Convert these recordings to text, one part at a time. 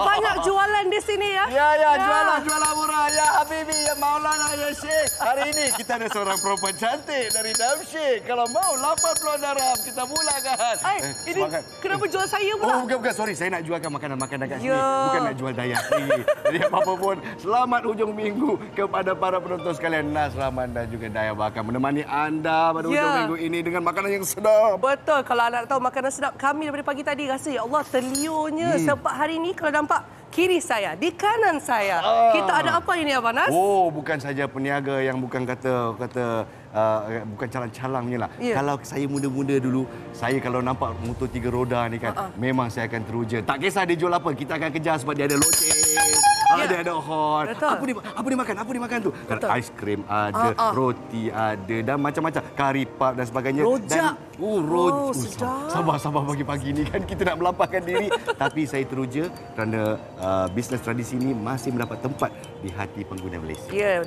banyak jualan di sini ya. Ya, jualan murah. Ya, Habibi, ya Maulana, ya Syekh. Hari ini kita ada seorang perempuan cantik dari Damsyik. Kalau mau, 80 dirham. Kita mulakan. Ini kenapa jual saya pula? Oh, bukan. Sorry, saya nak jualkan makanan-makanan kat sini. Bukan nak jual daya sendiri. Jadi, apa pun, selamat hujung minggu kepada para penonton sekalian. Nas Rahman dan juga Daya bakal menemani anda pada hujung minggu ini dengan makanan yang sedap. Betul. Kalau anda tahu makanan sedap kami daripada pagi tadi rasa, ya Allah, terliurnya. Sebab hari ini kalau nampak kiri saya, di kanan saya, kita ada apa ini, Abang Nas? Oh, bukan saja peniaga yang bukan kata bukan calang-calangnya lah. Kalau saya muda-muda dulu, saya kalau nampak motor 3 roda ni kan, memang saya akan teruja. Tak kisah dia jual apa, kita akan kejar sebab dia ada loceng. Ada horn. Apa dia makan tu? Aiskrim ada, roti ada dan macam-macam. Kari pap dan sebagainya. Rojak. Sabar pagi-pagi ni kan kita nak melapangkan diri. Tapi saya teruja kerana bisnes tradisi ini masih mendapat tempat di hati pengguna Malaysia. Ya,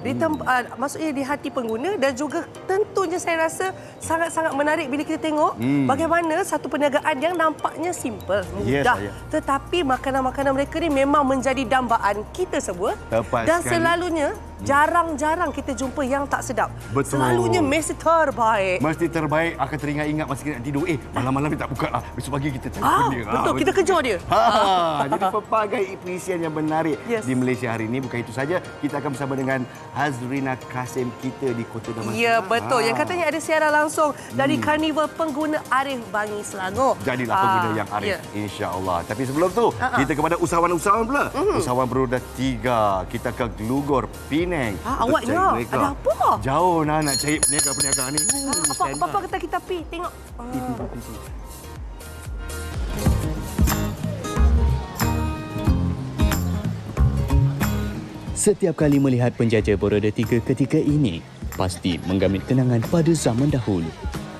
maksudnya di hati pengguna dan juga tentunya saya rasa sangat-sangat menarik bila kita tengok bagaimana satu perniagaan yang nampaknya simple, mudah. Tetapi makanan-makanan mereka ni memang menjadi dambaan kita semua. Tepat dan sekali. Selalunya jarang-jarang kita jumpa yang tak sedap. Betul. Selalunya mesti terbaik. Mesti terbaik, akan teringat-ingat masa kita nak tidur. Malam-malam ni tak buka lah. Besok pagi kita cari dia. Betul, kita kejar dia. Jadi pelbagai perisian yang menarik di Malaysia hari ini. Bukan itu saja, kita akan bersama dengan Hazrina Kasim kita di Kota Damansara. Ya, betul. Yang katanya ada siaran langsung dari Karnival Pengguna Arif Bangi Selangor. Jadilah pengguna yang arif, insya-Allah. Tapi sebelum tu, kita kepada usahawan-usahawan pula. Usahawan beroda 3. Kita ke Glugor, Penang. Awaknya, ada apa? Jauh nak cari peniaga-peniaga ni. Apa kata kita pergi tengok. Setiap kali melihat penjajah beroda 3 ketika ini, pasti menggamit kenangan pada zaman dahulu.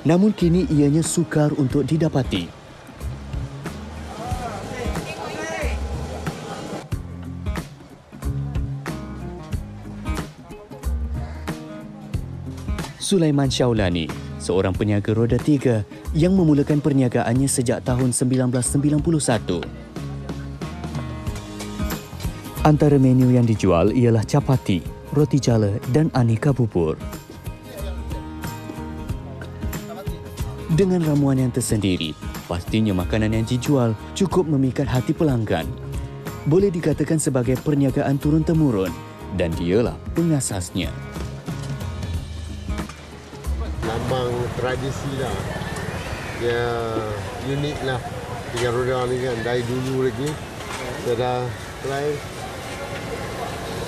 Namun kini ianya sukar untuk didapati. Sulaiman Syaulani, seorang peniaga roda 3 yang memulakan perniagaannya sejak tahun 1991. Antara menu yang dijual ialah capati, roti jala dan aneka bubur. Dengan ramuan yang tersendiri, pastinya makanan yang dijual cukup memikat hati pelanggan. Boleh dikatakan sebagai perniagaan turun-temurun dan dialah pengasasnya. Lambang tradisi lah. Dia unik lah. 3 roda ni kan dari dulu lagi. Saya dah try.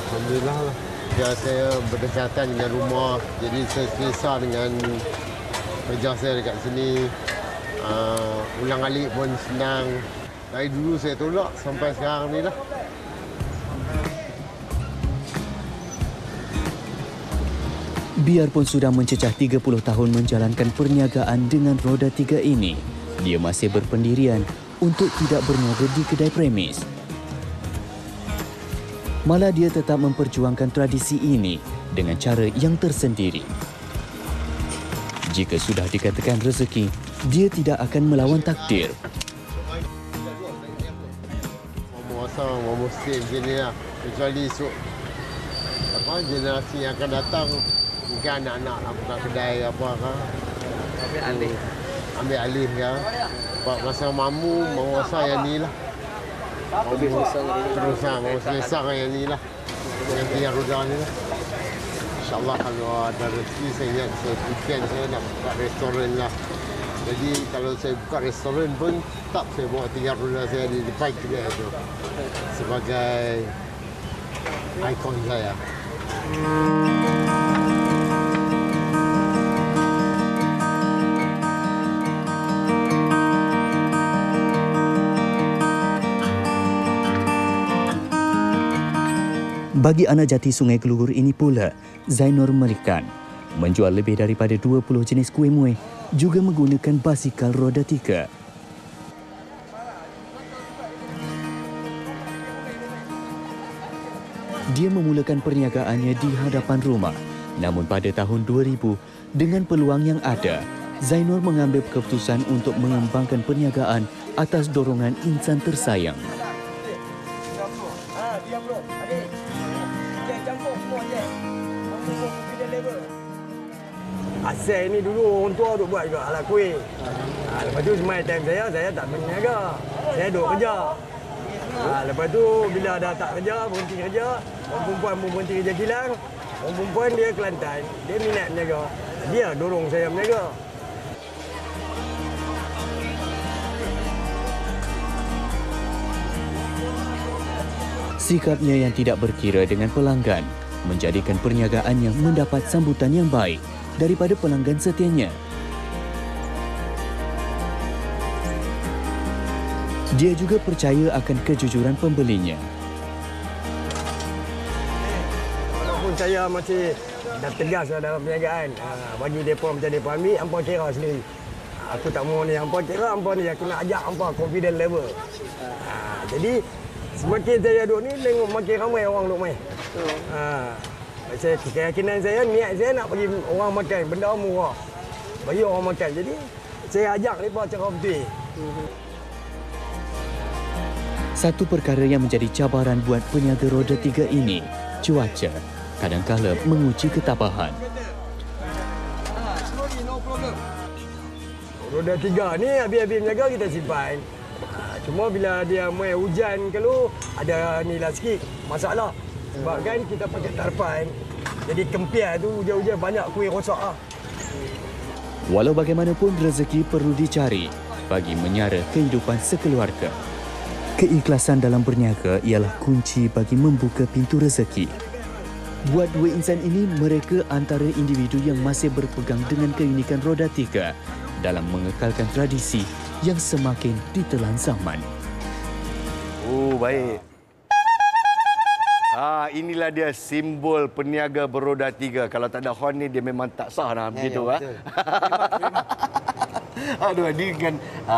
Alhamdulillah lah. Ya, saya berdekatan dengan rumah. Jadi saya selesa dengan kerja saya dekat sini. Ulang alik pun senang. Dari dulu saya tolak sampai sekarang ni lah. Biarpun sudah mencecah 30 tahun menjalankan perniagaan dengan roda 3 ini, dia masih berpendirian untuk tidak berniaga di kedai premis. Malah dia tetap memperjuangkan tradisi ini dengan cara yang tersendiri. Jika sudah dikatakan rezeki, dia tidak akan melawan takdir. Orang Muslim sini lah. Kecuali generasi yang akan datang, mungkin anak-anak nak buka kedai apa kan. Ambil alih kan. Sebab masa mamu rasa yang ni lah. Mau selesa yang ni lah. Yang 3 roda ni lah. InsyaAllah kalau ada rezeki, saya ingat weekend saya nak buka restoran lah. Jadi kalau saya buka restoran pun tetap saya bawa 3 roda saya di depan kedai tu. Sebagai ikon saya. Bagi anak jati Sungai Glugor ini pula, Zainur Melikan menjual lebih daripada 20 jenis kuih muih, juga menggunakan basikal roda 3. Dia memulakan perniagaannya di hadapan rumah. Namun pada tahun 2000, dengan peluang yang ada, Zainur mengambil keputusan untuk mengembangkan perniagaan atas dorongan insan tersayang. Asal ni dulu orang tua duk buat juga alat kuih. Lepas tu semai time saya tak berniaga. Saya duk kerja. Lepas tu bila dah tak kerja, berhenti kerja, orang perempuan pun berhenti kerja kilang. Orang perempuan dia Kelantan, dia minat berniaga. Dia dorong saya berniaga. Sikapnya yang tidak berkira dengan pelanggan menjadikan perniagaannya mendapat sambutan yang baik daripada pelanggan setianya. Dia juga percaya akan kejujuran pembelinya. Walaupun saya masih dah tegas dalam perniagaan, bagi mereka macam mereka ambil, hampa kira sendiri. Aku tak mau ni, hampa kira, hampa ni aku nak ajak hampa confident level. Jadi semakin saya duduk ni, tengok makin ramai orang duduk main. Keyakinan saya, niat saya nak bagi orang makan, benda murah. Bagi orang makan. Jadi saya ajak mereka cara betul. Satu perkara yang menjadi cabaran buat peniaga roda 3 ini, cuaca kadangkala menguji ketabahan. Roda 3 ni habis-habis berniaga kita simpan. Cuma bila dia mulai hujan kalau ada nilah sikit masalah. Sebab kan kita pakai tarpan. Jadi kempian tu hujan-hujan banyak kuih rosak lah. Walau bagaimanapun rezeki perlu dicari bagi menyara kehidupan sekeluarga. Keikhlasan dalam berniaga ialah kunci bagi membuka pintu rezeki. Buat dua insan ini, mereka antara individu yang masih berpegang dengan keunikan roda 3 dalam mengekalkan tradisi yang semakin ditelan zaman. Oh, baik. Inilah dia simbol peniaga beroda 3. Kalau tak ada horn ni, dia memang tak sah lah. Begitu, Aduh, ini kan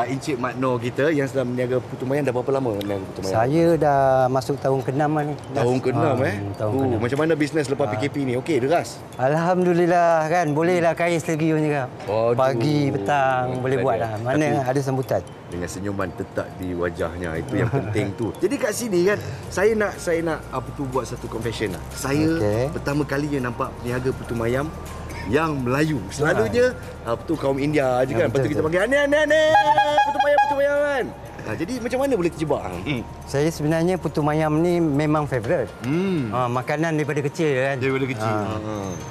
Encik Makno kita yang sedang berniaga putu mayam. Dah berapa lama berniaga putu mayam? Saya dah masuk tahun ke-6 ni. Tahun ke-6 Tahun ke-6. Macam mana bisnes lepas PKP ni? Okey, deras? Alhamdulillah kan. Bolehlah kais lagi orang cakap. Pagi, petang boleh buat lah. Mana ada sambutan. Dengan senyuman tetap di wajahnya. Itu yang penting tu. Jadi kat sini kan, saya nak buat satu confession lah. Saya pertama kalinya nampak peniaga putu mayam yang Melayu. Selalunya kaum India je kan. Lepas tu kita panggil aneh, putu mayam kan. Jadi macam mana boleh terjebak? Saya sebenarnya putu mayam ni memang favourite. Makanan daripada kecil kan. Daripada kecil.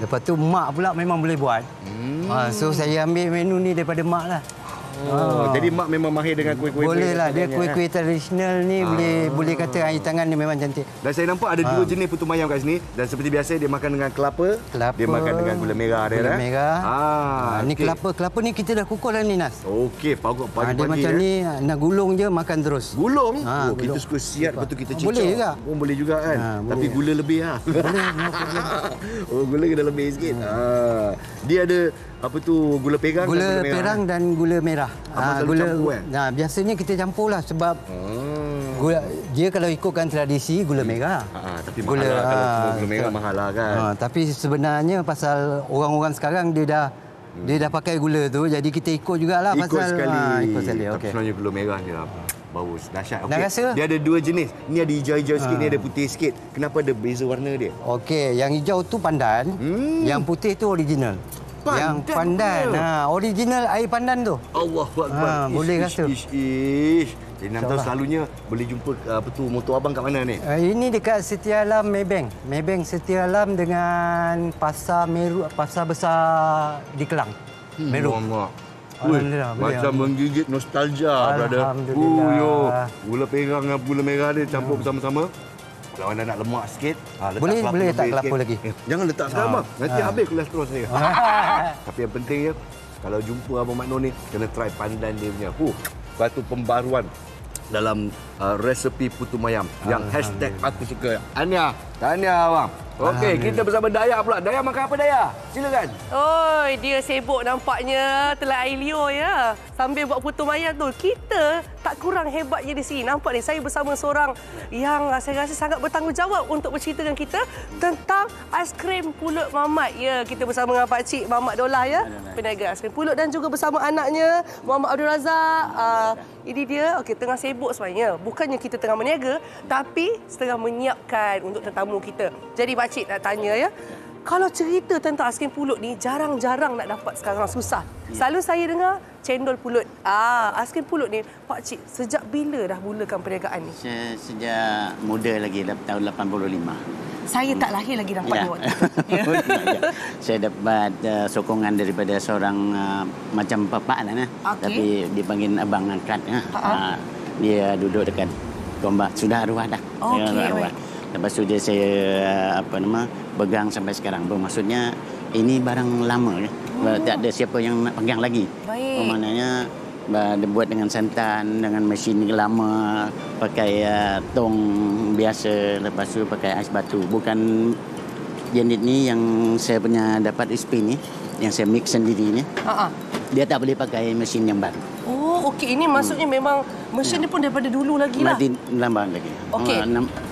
Lepas tu mak pula memang boleh buat. So saya ambil menu ni daripada mak lah. Jadi mak memang mahir dengan kuih-kuih. Boleh lah. Dia kuih-kuih tradisional ni boleh kata air tangan dia memang cantik. Dan saya nampak ada dua jenis putu mayam kat sini. Dan seperti biasa dia makan dengan kelapa. Dia makan dengan gula merah. Gula merah. Ni okay. kelapa ni kita dah kukur dah ni, Nas. Okey, pagi-pagi. Dia macam ni nak gulung je makan terus. Gulung? Kita suka siap, lepas tu kita cicak. Boleh juga. Boleh juga kan. Tapi gula lebih lah. Boleh. Gula kena lebih sikit. Dia ada gula perang, gula perang dan gula merah. Gula campur kan? Biasanya kita campurlah sebab gula dia kalau ikutkan tradisi gula merah. Tapi mahal lah kalau semua gula merah mahal lah kan. Tapi sebenarnya pasal orang-orang sekarang dia dah pakai gula tu, jadi kita ikut jugalah pasal ikut sekali. Tapi sebenarnya gula merah ni lah bagus, dahsyat. Nak rasa? Dia ada dua jenis. Ni ada hijau-hijau sikit, ni ada putih sikit. Kenapa ada beza warna dia? Okey, yang hijau tu pandan, yang putih tu original. Yang pandan. Original air pandan tu. Allahu Akbar. Boleh rasa. Jadi nak tahu selalunya boleh jumpa motor abang kat mana ni? Ini dekat Setia Alam Maybank. Maybank Setia Alam dengan Pasar Besar di Kelang. Meru. Alhamdulillah. Macam menggigit nostalgia, brother. Alhamdulillah. Gula perang dengan gula merah dia campur bersama-sama. Kalau anda nak lemak sikit, boleh letak kelapa lagi. Jangan letak sekarang, bang. Nanti habis kolesterol saya. Tapi yang pentingnya, kalau jumpa Abang Makno ni, kena try pandan dia punya. Satu pembaruan dalam resepi putu mayam yang hashtag aku suka. Tahniah abang. Okey, kita bersama Daya pula. Daya makan apa Daya? Silakan. Oi, dia sibuk nampaknya telan air liur ya. Sambil buat putu mayam tu. Kita tak kurang hebatnya di sini. Nampak ni saya bersama seorang yang saya rasa sangat bertanggungjawab untuk bercerita dengan kita tentang aiskrim pulut Mamat. Ya, kita bersama dengan Pak Cik Mamat Dolah ya. Peniaga aiskrim pulut dan juga bersama anaknya Muhammad Abdul Razak. Ini dia, okey, tengah sibuk sebenarnya. Bukannya kita tengah berniaga, tapi setengah menyiapkan untuk tetamu kita. Jadi Pak Cik nak tanya ya, Kalau cerita tentang aiskrim pulut ni jarang-jarang nak dapat sekarang, susah. Selalu saya dengar cendol pulut. Aiskrim pulut ni Pak Cik sejak bila dah mulakan perniagaan ni? Sejak muda lagi tahun 85. Saya tak lahir lagi dapat ni waktu tu. Saya dapat sokongan daripada seorang macam bapak lah, tapi dipanggil abang angkat. Dia duduk dekat tombak, sudah arwah dah. Arwah. Lepas tu dia saya pegang sampai sekarang. Maksudnya ini barang lama ya. Tak ada siapa yang nak pegang lagi. Baik. Maknanya dia buat dengan santan, dengan mesin lama, pakai tong biasa, lepas tu pakai ais batu. Bukan jenis ni yang saya punya dapat SP ni, yang saya mix sendiri ni. Dia tak boleh pakai mesin yang baru. Oh, okey. Ini maksudnya memang mesin ni pun daripada dulu lagi lah. Masih lambat lagi. Okey.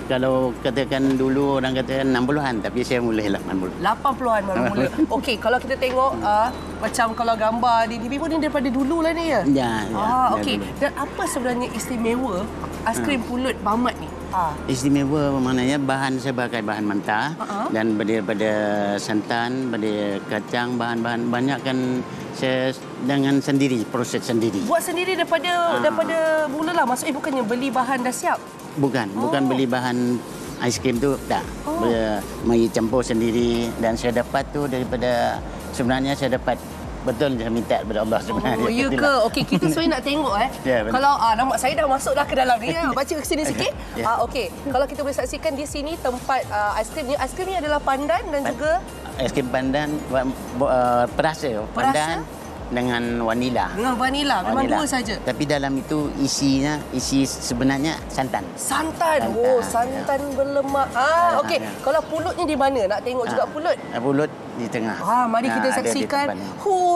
Kalau katakan dulu orang kata 60-an, tapi saya mulai 80. 80-an baru mula. Okey, kalau kita tengok macam kalau gambar di TV pun ni daripada dulu lah ni ya? Ya. Okey. Dan apa sebenarnya istimewa aiskrim pulut Mamat ni? Istimewa maknanya bahan saya pakai bahan mentah dan daripada santan, daripada kacang, bahan-bahan banyak kan saya dengan sendiri, proses sendiri. Buat sendiri daripada mula lah. Maksudnya bukannya beli bahan dah siap? Bukan beli bahan aiskrim tu tak. Mai campur sendiri dan saya dapat tu daripada sebenarnya saya dapat betul saya minta kepada Allah sebenarnya. Oh, ya ke? Okey, kita sebenarnya nak tengok Kalau nampak saya dah masuk dah ke dalam ni. Baca ke sini sikit. Okey, kalau kita boleh saksikan di sini tempat aiskrim ni. Aiskrim ni adalah pandan dan juga aiskrim pandan perasa pandan dengan vanila. Dengan vanila, memang dua saja. Tapi dalam itu isi sebenarnya santan. Santan. Santan berlemak. Okey. Kalau pulut ni di mana? Nak tengok juga pulut. Pulut di tengah. Mari kita saksikan.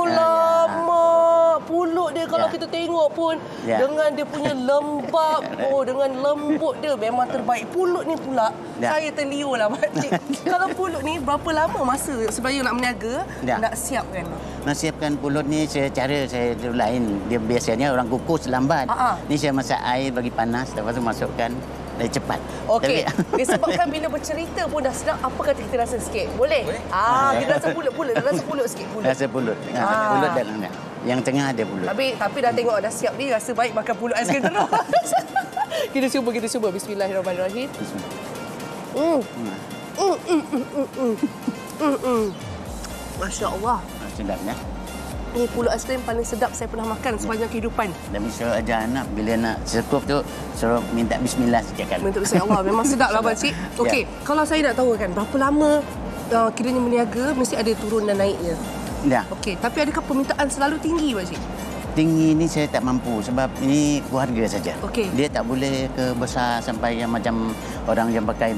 Lama pulut dia kalau kita tengok pun dengan dia punya lembab, dengan lembut dia memang terbaik. Pulut ni pula saya terliur lah makcik. Kalau pulut ni berapa lama masa sebenarnya nak berniaga nak siapkan? Nak siapkan pulut ni cara saya lain. Dia biasanya orang kukus lambat. Ni saya masak air bagi panas, lepas tu masukkan cepat. Okey. Disebabkan bila bercerita pun dah sedap, apa kata kita rasa sikit? Boleh? Kita rasa pulut. Rasa pulut sikit. Rasa pulut. Pulut dalamnya. Yang tengah ada pulut. Tapi dah tengok dah siap ni, rasa baik makan pulut aiskrim terus. Kita cuba. Bismillahirrahmanirrahim. Masya Allah. Sedapnya. Ini pulut aiskrim paling sedap saya pernah makan sepanjang kehidupan. Dan bisa ajar anak bila nak sekup tu suruh minta bismillah sekali. Minta bismillah. Allah memang sedap lah pakcik. Okey, kalau saya nak tahu kan berapa lama kiranya berniaga mesti ada turun dan naiknya. Okey, tapi adakah permintaan selalu tinggi pakcik? Tinggi ni saya tak mampu sebab ini keluarga saja. Okey. Dia tak boleh ke besar sampai yang macam orang yang pakai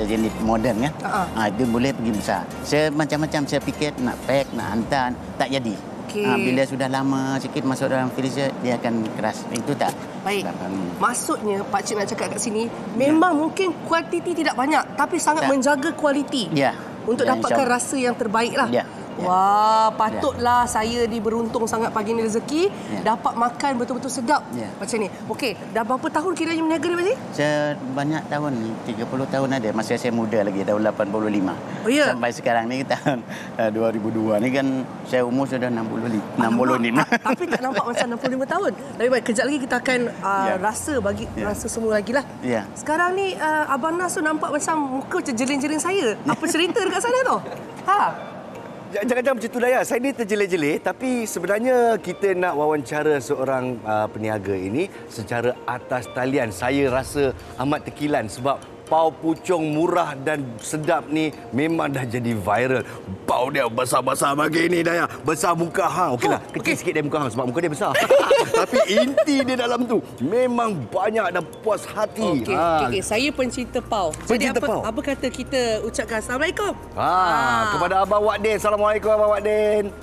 jenis moden kan. Itu boleh pergi besar. Saya macam-macam saya fikir nak pack, nak hantar, tak jadi. Bila sudah lama sikit masuk dalam freezer dia akan keras. Itu tak. Baik. Maksudnya pakcik nak cakap kat sini memang mungkin kuantiti tidak banyak tapi sangat menjaga kualiti. Untuk dapatkan rasa yang terbaik lah. Wah, patutlah saya diberuntung sangat pagi ni rezeki dapat makan betul-betul sedap macam ni. Okey, dah berapa tahun kiranya berniaga ni pakcik? Saya banyak tahun, 30 tahun ada. Masa saya muda lagi tahun 85. Sampai sekarang ni tahun 2002 ni kan saya umur sudah 65. Tapi tak nampak macam 65 tahun. Tapi baik, kejap lagi kita akan rasa semua lagi lah. Sekarang ni Abang Nas tu nampak macam muka macam jeling-jeling saya. Apa cerita dekat sana tu? Jangan macam tu Daya. Saya ni terjelih-jelih tapi sebenarnya kita nak wawancara seorang peniaga ini secara atas talian. Saya rasa amat tekilan sebab pau pucung murah dan sedap ni memang dah jadi viral. Pau dia besar-besar begini Daya. Besar muka hang. Okeylah, kecil sikit dari muka hang sebab muka dia besar. Tapi inti dia dalam tu memang banyak dan puas hati. Okey. Saya pencinta pau. Jadi apa kata kita ucapkan Assalamualaikum? Kepada Abang Wadin. Assalamualaikum Abang Wadin.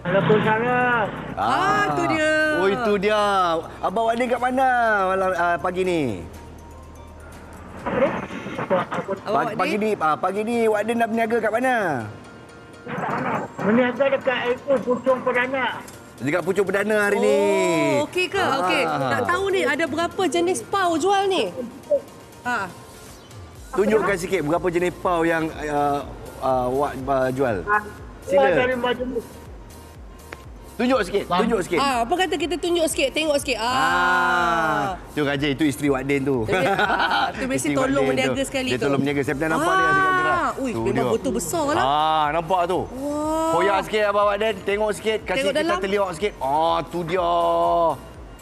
Waalaikumsalam. Itu dia. Oh, itu dia. Abang Wadin kat mana malam pagi ni? Pagi ni Wadin dah berniaga kat mana? Berniaga dekat itu Pucung Perdana. Dekat Pucung Perdana hari ni. Okey ke? Okey. Nak tahu ni ada berapa jenis pau jual ni? Tunjukkan sikit berapa jenis pau yang Wak jual? Sila. Tunjuk sikit. Apa kata kita tunjuk sikit, tengok sikit. Tu Raja, itu isteri Wak Din tu. Tu biasa tolong meniaga sekali tu. Dia tolong meniaga. Saya pernah nampak dia gerak-gerak. Ui, memang botol besar lah. Nampak tu. Koyak sikit Abang Wak Din. Tengok sikit. Kasih kita teliok sikit. Tu dia.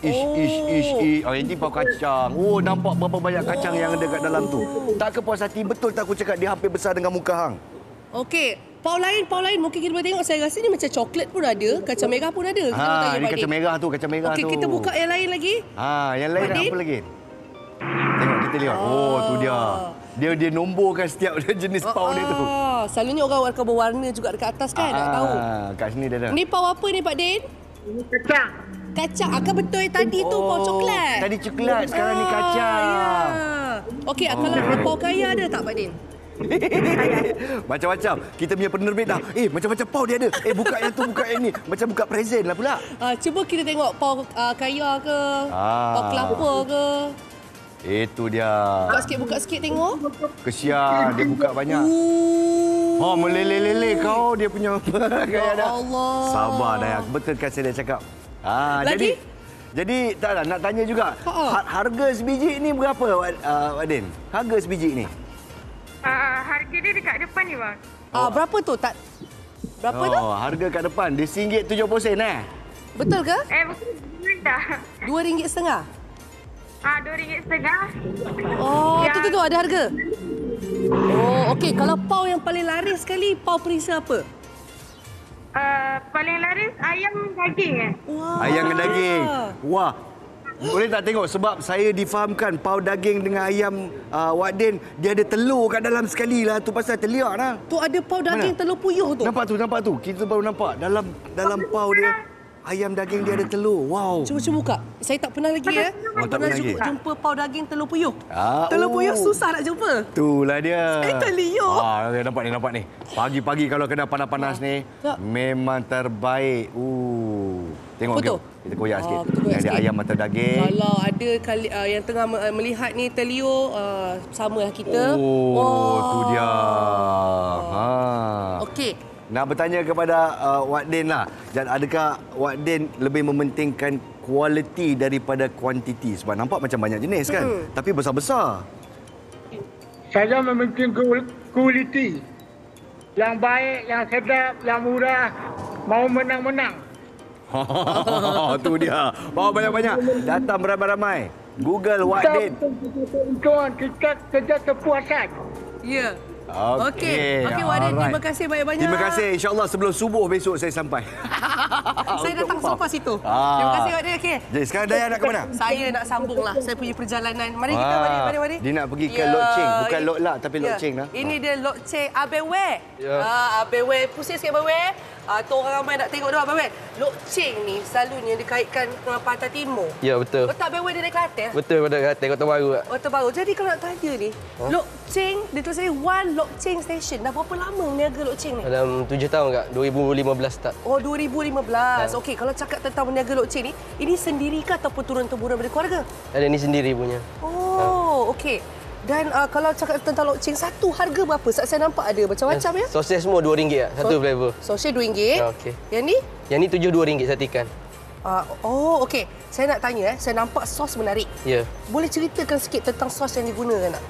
Ish. Ini pau kacang. Nampak berapa banyak kacang yang ada kat dalam tu. Tak ke puas hati, betul tak aku cakap dia hampir besar dengan muka hang. Okey, pau lain mungkin kita boleh tengok. Saya rasa ni macam coklat pun ada, kacang merah pun ada. Ini kacang merah tu, Okey, kita buka yang lain lagi. Yang lain apa lagi? Tengok, kita lihat. Tu dia. Dia nomborkan setiap jenis pau dia tu. Selalunya orang akan berwarna juga dekat atas kan, nak tahu. Kat sini dia ada. Ni pau apa ni Pak Din? Kacang. Akan betul tadi tu pau coklat. Tadi coklat, sekarang ni kacang. Ya. Okey, kalau pau kaya ada tak Pak Din? Macam-macam. Kita punya penerbit dah. Macam-macam pau dia ada. Buka yang tu, buka yang ni. Macam buka present lah pula. Cuba kita tengok pau kaya ke, pau kelapa ke. Itu dia. Buka sikit tengok. Kesian, dia buka banyak. Meleleh-leleh kau dia punya. Ya Allah. Sabar dah. Betul kan saya dah cakap. Lagi? Jadi taklah nak tanya juga. Harga sebiji ni berapa Wak Din? Harga sebiji ni? Harga dia dekat depan ni bang. Berapa tu? Berapa tu? Harga kat depan dia RM1.70 Betul ke? Betul dah. RM2.50. RM2.50. Tu ada harga. Okey. Kalau pau yang paling laris sekali, pau perisa apa? Paling laris ayam daging. Ayam dengan daging. Wah. Boleh tak tengok sebab saya difahamkan pau daging dengan ayam Wak Din dia ada telur kat dalam sekali lah tu pasal teliak dah. Tu ada pau daging telur puyuh tu. Nampak tu. Kita baru nampak dalam pau dia ayam daging dia ada telur. Wow. Cuba buka. Saya tak pernah lagi tak pernah lagi. Jumpa pau daging telur puyuh. Telur puyuh susah nak jumpa. Itulah dia. Saya terliuk. Nampak ni. Pagi-pagi kalau kena panas-panas ni memang terbaik. Tengok apa tu? Kita koyak sikit. Ada ayam mata daging. Kalau ada yang tengah melihat ni terliur, samalah kita. Tu dia. Okey. Nak bertanya kepada Wak Din lah. Adakah Wak Din lebih mementingkan kualiti daripada kuantiti? Sebab nampak macam banyak jenis kan? Tapi besar-besar. Saya mementingkan kualiti. Yang baik, yang sedap, yang murah. Mau menang-menang. Tu dia. Bawa banyak-banyak. Datang beramai-ramai. Google Wak Din. Kita kerja kepuasan. Ya. Okey, Wak Din, terima kasih banyak-banyak. Terima kasih. InsyaAllah sebelum subuh besok saya sampai. Saya datang sampai situ. Terima kasih Wak Din. Okey. Jadi sekarang Dayah nak ke mana? Saya nak sambunglah. Saya punya perjalanan. Mari kita, mari. Dia nak pergi ke Lok Cheng. Bukan Lok Lak tapi Lok Cheng lah. Ini dia Lok Cheng Abang Wei. Abang Wei. Pusing sikit Abang Wei. Tu orang ramai nak tengok dah Abang Wei. Lok Cheng ni selalunya dikaitkan dengan Pantai Timur. Ya, betul. Betul Abang Wei dia dari Kelantan? Betul, pada Kelantan, Kota Baru. Kota Baru. Jadi kalau nak tanya ni, Lok Cheng, dia tulis saya One Lok Cheng Station. Dah berapa lama meniaga Lok Cheng ni? Dalam 7 tahun Kak. 2015 start. 2015. Okey, kalau cakap tentang meniaga Lok Cheng ni, ini sendiri ke ataupun turun-temurun dari keluarga? Ada ni sendiri punya. Okey. Dan kalau cakap tentang Lok Cheng, satu harga berapa? Saya nampak ada macam-macam ya? Sosis semua RM2 Kak, satu flavor. Sosis RM2. Okey. Yang ni? Yang ni RM7 satu ikan. Okey. Saya nak tanya saya nampak sos menarik. Ya. Boleh ceritakan sikit tentang sos yang digunakan tak?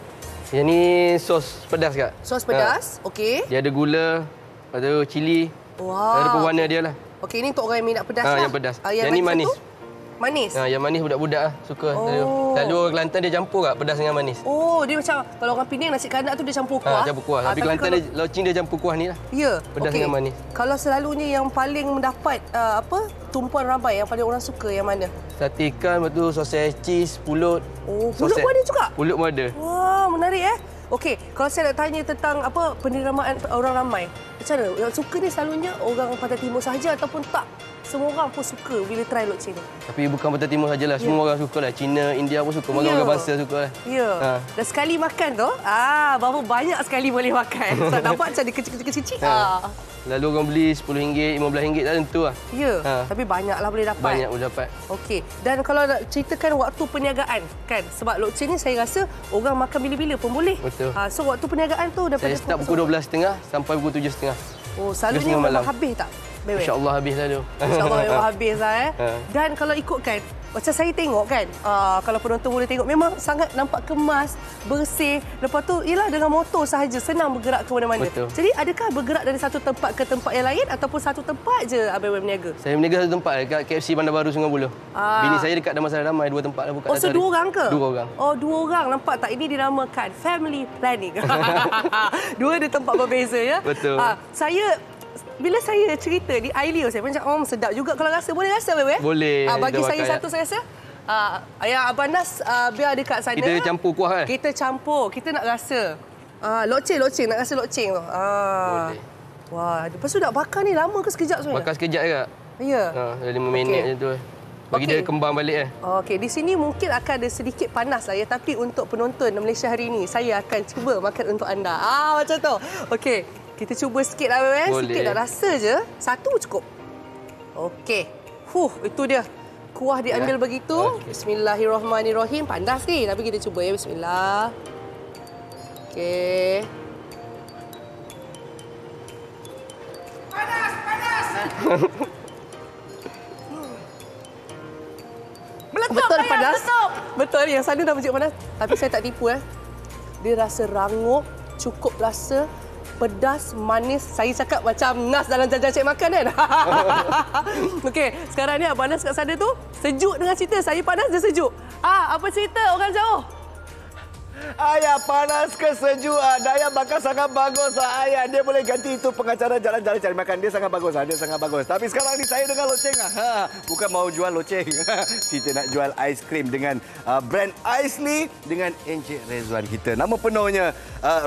Yang ni sos pedas Kak. Sos pedas, okey. Dia ada gula, ada cili. Ada pewarna dia lah. Okey, ini untuk orang yang minat pedas lah. Yang pedas. Yang ni manis. Manis? Yang manis budak-budak lah suka. Selalu orang Kelantan dia campur Kak, pedas dengan manis. Dia macam kalau orang Penang nasi kandak tu dia campur kuah. Campur kuah. Tapi Kelantan dia Lok Cheng dia campur kuah ni lah. Ya. Pedas dengan manis. Kalau selalunya yang paling mendapat tumpuan ramai yang paling orang suka yang mana? Sate ikan, lepas tu sosis cheese, pulut. Pulut pun ada juga? Pulut pun ada. Wah, menarik Okey, kalau saya nak tanya tentang penerimaan orang ramai. Macam mana? Yang suka ni selalunya orang Pantai Timur sahaja ataupun tak? semua orang pun suka bila try lokceng ni. Tapi bukan Pantai Timur sajalah. Semua orang suka lah. Cina, India pun suka. Orang bangsa suka lah. Ya. Dan sekali makan tu, berapa banyak sekali boleh makan. So, nampak macam dia kecil-kecil. Lalu orang beli RM10, RM15 tak tentu lah. Ya, tapi banyaklah boleh dapat. Banyak boleh dapat. Okey. Dan kalau nak ceritakan waktu perniagaan, kan? Sebab lokceng ni saya rasa orang makan bila-bila pun boleh. Betul. So, waktu perniagaan tu daripada... Saya start pukul 12.30 sampai pukul 7.30. Oh, selalunya memang habis tak? InsyaAllah habis lalu. InsyaAllah memang habis lah Dan kalau ikutkan, macam saya tengok kan, kalau penonton boleh tengok, memang sangat nampak kemas, bersih. Lepas tu, ialah dengan motor sahaja, senang bergerak ke mana-mana. Betul. Jadi, adakah bergerak dari satu tempat ke tempat yang lain ataupun satu tempat je Abang berniaga? Saya berniaga satu tempat dekat KFC Bandar Baru Sungai Buloh. Bini saya dekat Damansara Damai, 2 tempat lah buka. Oh, so 2 orang ke? 2 orang. Oh, 2 orang. Nampak tak? Ini dinamakan family planning. 2 di tempat berbeza ya. Betul. Bila saya cerita ni, Ailio saya macam, sedap juga kalau rasa. Boleh rasa, Bebe? Boleh. Bagi saya satu, saya rasa. Ayah Abang Nas, biar dekat sana. Kita campur kuah kan? Kita campur. Kita nak rasa. Lokceng. Nak rasa lokceng tu. Boleh. Wah, lepas tu nak bakar ni lama ke sekejap sebenarnya? Bakar sekejap je. Ya. 5 minit je tu. Bagi dia kembang balik. Okey, di sini mungkin akan ada sedikit panas lah ya. Tapi untuk penonton Malaysia hari ini, saya akan cuba makan untuk anda. Macam tu. Okey. Kita cuba sikit lah, Boleh. Sikit nak rasa je. Satu cukup. Okey. Itu dia. Kuah diambil begitu. Okay. Bismillahirrahmanirrahim. Panas ni. Tapi kita cuba ya. Bismillah. Okey. Panas! Betul panas. Betul. Yang sana dah bercik panas. Tapi saya tak tipu. Dia rasa rangup. Cukup rasa. Pedas, manis. Saya cakap macam Nas dalam jajan cik makan kan? Okey, sekarang ni Abang Nas kat sana tu sejuk dengan cerita. Saya panas, dia sejuk. Apa cerita orang jauh? Ayah panas ke sejuk? Daya bakar sangat bagus ayah. Dia boleh ganti itu pengacara jalan-jalan cari makan. Dia sangat bagus. Dia sangat bagus. Tapi sekarang ni saya dengan lokceng. Bukan mau jual lokceng. Kita nak jual aiskrim dengan brand Aisli dengan Encik Rezwan kita. Nama penuhnya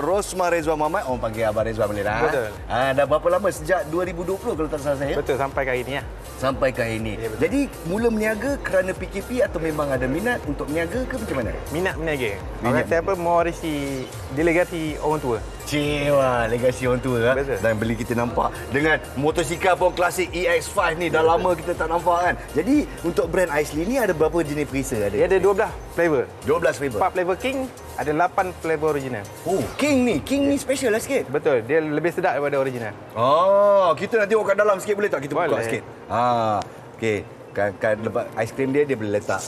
Rosmah Rezwan Muhammad. Orang panggil Abang Rezwan boleh dah. Betul. Dah berapa lama? Sejak 2020 kalau tak salah saya. Betul, sampai ke hari ini. Sampai ke hari ini. Ya, jadi mula berniaga kerana PKP atau memang ada minat untuk berniaga ke macam mana? Minat berniaga. Orang kata apa, mewarisi delegasi orang tua. Cewa, legasi orang tua. Betul. Dan beli kita nampak dengan motosikal pun klasik EX5 ni. Dah lama kita tak nampak kan. Jadi untuk brand Aisli ni ada berapa jenis perisa? Dia ada 12 flavor. 12 flavor. 4 flavor King, ada 8 flavor original. Oh, King ni special lah sikit. Betul, dia lebih sedap daripada original. Kita nak tengok kat dalam sikit boleh tak? Kita boleh. Buka sikit. Okey. Kan lepas aiskrim dia boleh letak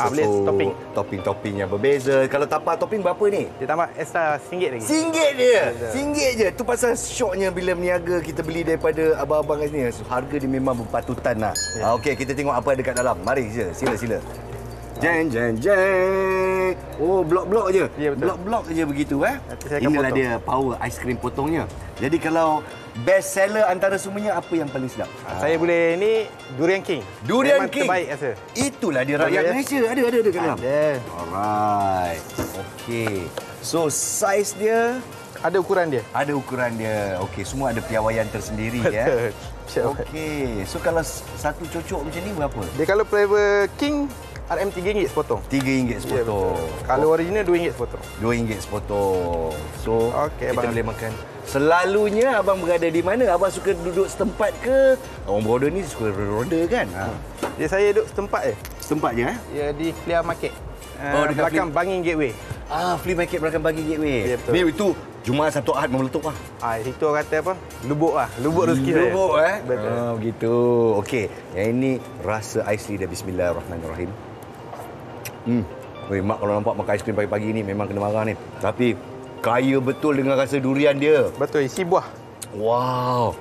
boleh topping yang berbeza. Kalau tanpa topping berapa ni? Dia tambah extra RM1 lagi. RM1 dia. RM1 je. Tu pasal syoknya bila berniaga kita beli daripada abang-abang kat sini. Harga dia memang berpatutan lah. Okey, kita tengok apa ada kat dalam. Mari je. Sila. Jeng. Oh, blok-blok je. Ya, betul. Blok-blok je begitu Inilah dia power aiskrim potongnya. Jadi kalau best seller antara semuanya apa yang paling sedap? Saya boleh ni Durian King. Durian Memang King. Terbaik rasa. Itulah dia rakyat Malaysia. Ada kat dalam. Ada. Alright. Okey. So saiz dia ada ukuran dia. Okey, semua ada piawaian tersendiri ya. Okey. So kalau satu cocok macam ni berapa? Dia kalau flavor King RM RM3 sepotong. RM3 sepotong. Kalau original RM2 sepotong. RM2 sepotong. So, kita boleh makan. Selalunya abang berada di mana? Abang suka duduk setempat ke? Orang berorder ni suka roda kan? Saya duduk setempat je. Setempat je Ya, di Flea Market. Dekat belakang Bangin Gateway. Flea Market belakang Bangin Gateway. Ya, betul. Ni itu Jumaat Sabtu Ahad meletup lah. Itu orang kata apa? Lubuk rezeki saya. Lubuk Betul. Begitu. Okey, yang ini rasa Aisli dah. Bismillahirrahmanirrahim. Mak kalau nampak makan aiskrim pagi-pagi ni memang kena marah ni. Tapi kaya betul dengan rasa durian dia. Betul, isi buah. Wow.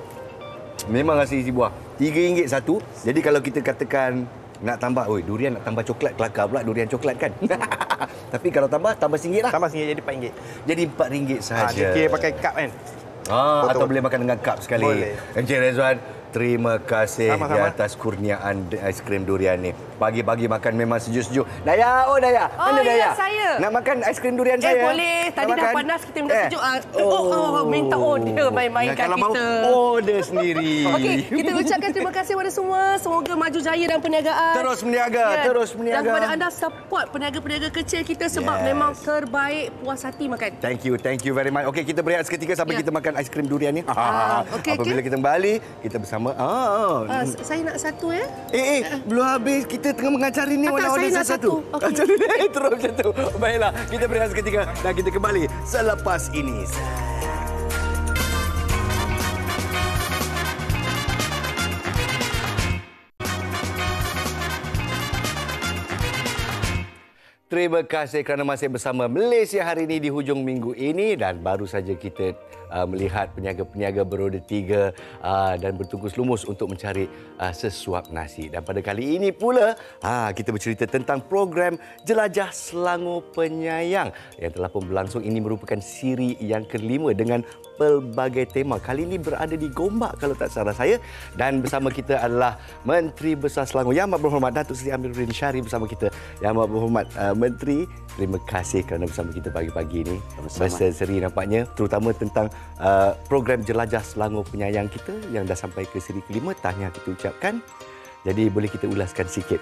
Memang rasa isi buah. RM3 satu. Jadi kalau kita katakan nak tambah, durian nak tambah coklat, kelakar pula durian coklat kan. Tapi kalau tambah RM1 lah. Tambah RM1 jadi RM4. Jadi RM4 sahaja. Dia kira pakai cup kan. Atau boleh makan dengan cup sekali. Boleh. Encik Rezwan, Terima kasih di atas kurniaan aiskrim durian ni. Pagi-pagi makan memang sejuk-sejuk. Daya, Daya. Mana Daya? Ya, saya. Nak makan aiskrim durian saya? Boleh. Tadi dah panas, kita minta sejuk. Minta order main-mainkan kalau kita. Kalau mau order sendiri. Okey, kita ucapkan terima kasih kepada semua. Semoga maju jaya dalam perniagaan. Terus berniaga, terus berniaga. Dan kepada anda support peniaga-peniaga kecil kita sebab memang terbaik, puas hati makan. Thank you very much. Okey, kita berehat seketika sampai kita makan aiskrim durian ni. Apabila kita kembali, kita bersama. Saya nak satu ya. Belum habis. Kita tengah mengacari ni. Saya nak satu. Terus macam tu. Baiklah, kita berehat seketika dan kita kembali selepas ini. Terima kasih kerana masih bersama Malaysia hari ini di hujung minggu ini dan baru saja kita melihat peniaga-peniaga beroda tiga dan bertungkus lumus untuk mencari sesuap nasi. Dan pada kali ini pula kita bercerita tentang program Jelajah Selangor Penyayang yang telah pun berlangsung. Ini merupakan siri yang kelima dengan pelbagai tema. Kali ini berada di Gombak kalau tak salah saya. Dan bersama kita adalah Menteri Besar Selangor Yang Amat Berhormat Datuk Seri Amiruddin Syari bersama kita. Yang Amat Berhormat Menteri, terima kasih kerana bersama kita pagi-pagi ini. Berseri nampaknya, terutama tentang program Jelajah Selangor Penyayang kita yang dah sampai ke siri kelima. Tahniah kita ucapkan. Jadi boleh kita ulaskan sikit